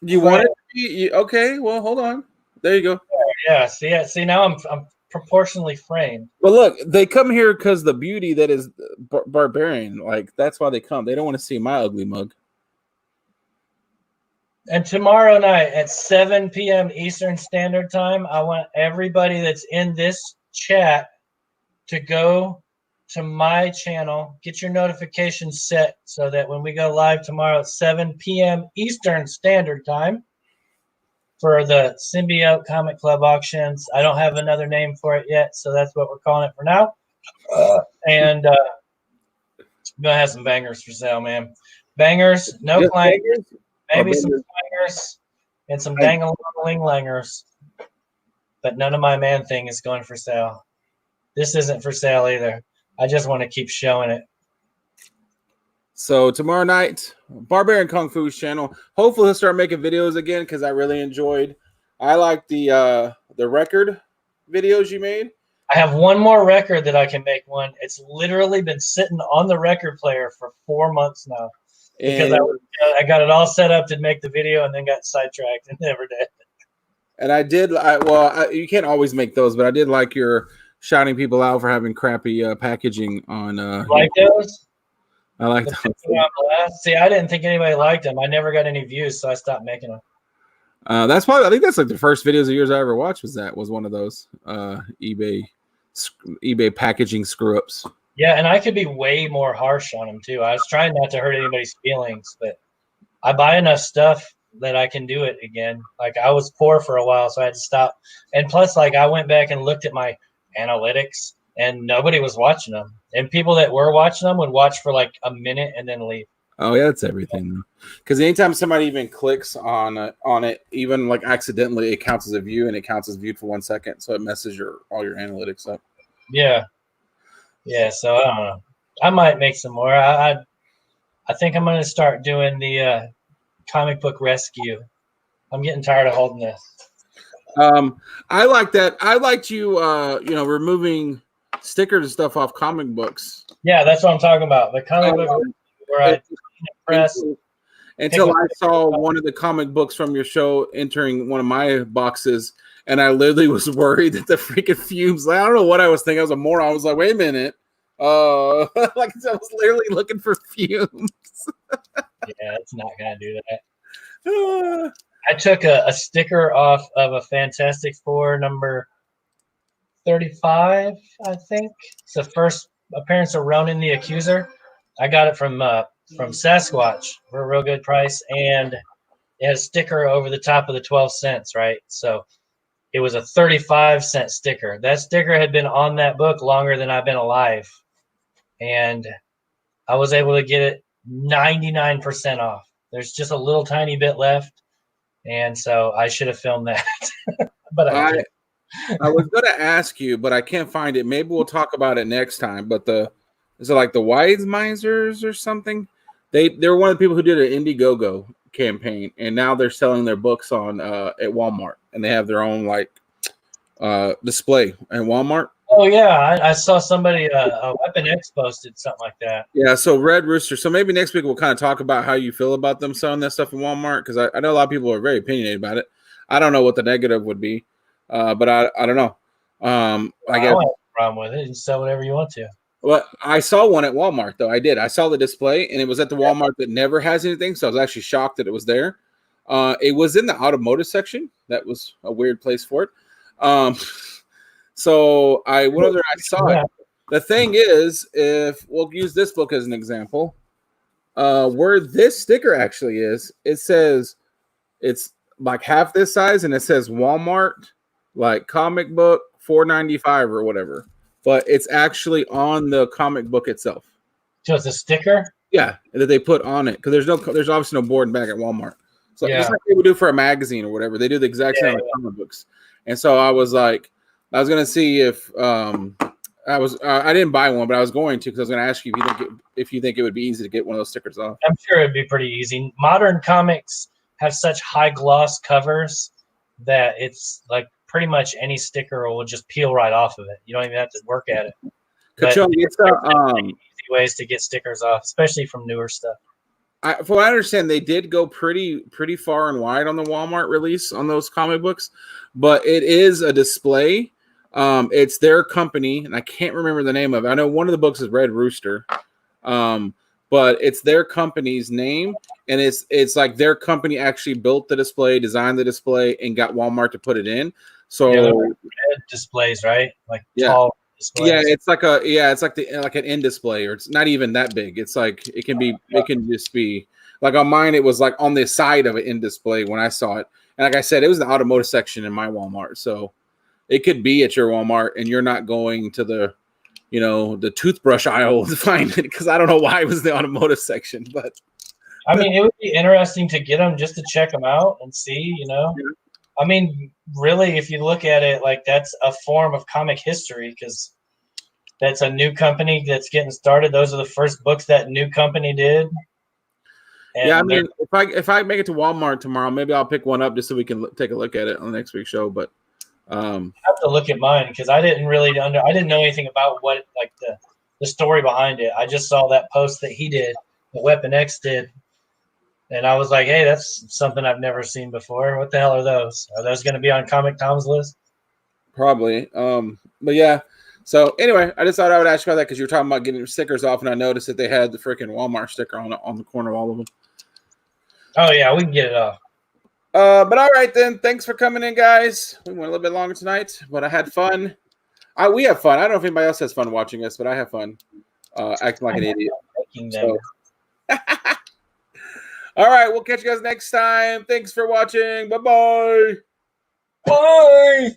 You want it to be okay? Well, hold on. There you go. Yeah. See, now I'm proportionally framed. But look, they come here because the beauty that is barbarian. Like that's why they come. They don't want to see my ugly mug. And tomorrow night at 7 p.m. Eastern Standard Time, I want everybody that's in this chat to go to my channel, get your notifications set so that when we go live tomorrow at 7 p.m. Eastern Standard Time for the Symbiote Comic Club auctions. I don't have another name for it yet, so that's what we're calling it for now. And I'm going to have some bangers for sale, man. Bangers, no clangers, maybe some clangers, and some dang-a-ling-langers. But none of my man thing is going for sale. This isn't for sale either. I just want to keep showing it. So tomorrow night, Barbarian Kung Fu's channel. Hopefully he'll start making videos again because I really enjoyed. I like the record videos you made. I have one more record that I can make one. It's literally been sitting on the record player for 4 months now because I got it all set up to make the video and then got sidetracked and never did. And I did. You can't always make those, but I did like your shouting people out for having crappy packaging on. Like those? I like those. See, I didn't think anybody liked them. I never got any views, so I stopped making them. I think that's like the first videos of yours I ever watched was one of those eBay packaging screw ups. Yeah, and I could be way more harsh on them too. I was trying not to hurt anybody's feelings, but I buy enough stuff that I can do it again. Like I was poor for a while, so I had to stop. And plus, like I went back and looked at my analytics, and nobody was watching them. And people that were watching them would watch for like a minute and then leave. Oh yeah, that's everything. Because anytime somebody even clicks on it, even like accidentally, it counts as a view and it counts as viewed for 1 second, so it messes all your analytics up. Yeah. So I don't know. I might make some more. I think I'm going to start doing the comic book rescue. I'm getting tired of holding this. I like that. I liked you, removing stickers and stuff off comic books. Yeah, that's what I'm talking about. The comic book where press. Until I saw one of the comic books from your show entering one of my boxes, and I literally was worried that the freaking fumes. I don't know what I was thinking. I was a moron. I was like, wait a minute. Like I was literally looking for fumes. Yeah, it's not gonna do that. I took a sticker off of a Fantastic Four number 35, I think. It's the first appearance of Ronan the Accuser. I got it from Sasquatch for a real good price, and it had a sticker over the top of the 12 cents, right? So it was a 35-cent sticker. That sticker had been on that book longer than I've been alive, and I was able to get it 99% off. There's just a little tiny bit left, and so I should have filmed that, but I didn't. I was going to ask you, but I can't find it. Maybe we'll talk about it next time. But is it like the Wise Misers or something? They're one of the people who did an Indiegogo campaign, and now they're selling their books on at Walmart, and they have their own like display at Walmart. Oh yeah, I saw somebody a Weapon X posted something like that. Yeah, so Red Rooster. So maybe next week we'll kind of talk about how you feel about them selling that stuff in Walmart, because I know a lot of people are very opinionated about it. I don't know what the negative would be. But I don't know. I guess don't have a problem with it. You can sell whatever you want to. Well, I saw one at Walmart though. I did. I saw the display, and it was at the Walmart that never has anything. So I was actually shocked that it was there. It was in the automotive section. That was a weird place for it. So I went over there. I saw it. The thing is, if we'll use this book as an example, where this sticker actually is, it says it's like half this size, and it says Walmart. Like comic book $4.95 or whatever, but it's actually on the comic book itself. So it's a sticker? Yeah, that they put on it, because there's obviously no board and bag at Walmart. So just like they would do for a magazine or whatever, they do the exact same with comic books. And so I was like, I was gonna see if I didn't buy one, but I was going to, because I was gonna ask you if you think it would be easy to get one of those stickers off. I'm sure it'd be pretty easy. Modern comics have such high gloss covers that it's like pretty much any sticker will just peel right off of it. You don't even have to work at it. Ka-chung, it's easy ways to get stickers off, especially from newer stuff. From what I understand, they did go pretty far and wide on the Walmart release on those comic books, but it is a display. It's their company, and I can't remember the name of it. I know one of the books is Red Rooster, but it's their company's name, and it's like their company actually built the display, designed the display, and got Walmart to put it in. So red displays, right? Like tall displays. Yeah, it's like an in display, or it's not even that big. It's like it can just be like on mine. It was like on the side of an in display when I saw it, and like I said, it was the automotive section in my Walmart. So it could be at your Walmart, and you're not going to the toothbrush aisle to find it, because I don't know why it was the automotive section. But I mean, it would be interesting to get them just to check them out and see, I mean, really, if you look at it, like that's a form of comic history, because that's a new company that's getting started. Those are the first books that new company did. And I mean, if I make it to Walmart tomorrow, maybe I'll pick one up just so we can take a look at it on the next week's show. But I have to look at mine, because I didn't know anything about what like the story behind it. I just saw that post that he did, that Weapon X did. And I was like, hey, that's something I've never seen before. What the hell are those? Are those going to be on Comic Tom's list? Probably. But yeah. So anyway, I just thought I would ask you about that, because you were talking about getting stickers off, and I noticed that they had the freaking Walmart sticker on the corner of all of them. Oh, yeah, we can get it off. But all right, then. Thanks for coming in, guys. We went a little bit longer tonight, but I had fun. We have fun. I don't know if anybody else has fun watching us, but I have fun acting like an idiot. So. All right, we'll catch you guys next time. Thanks for watching. Bye-bye. Bye.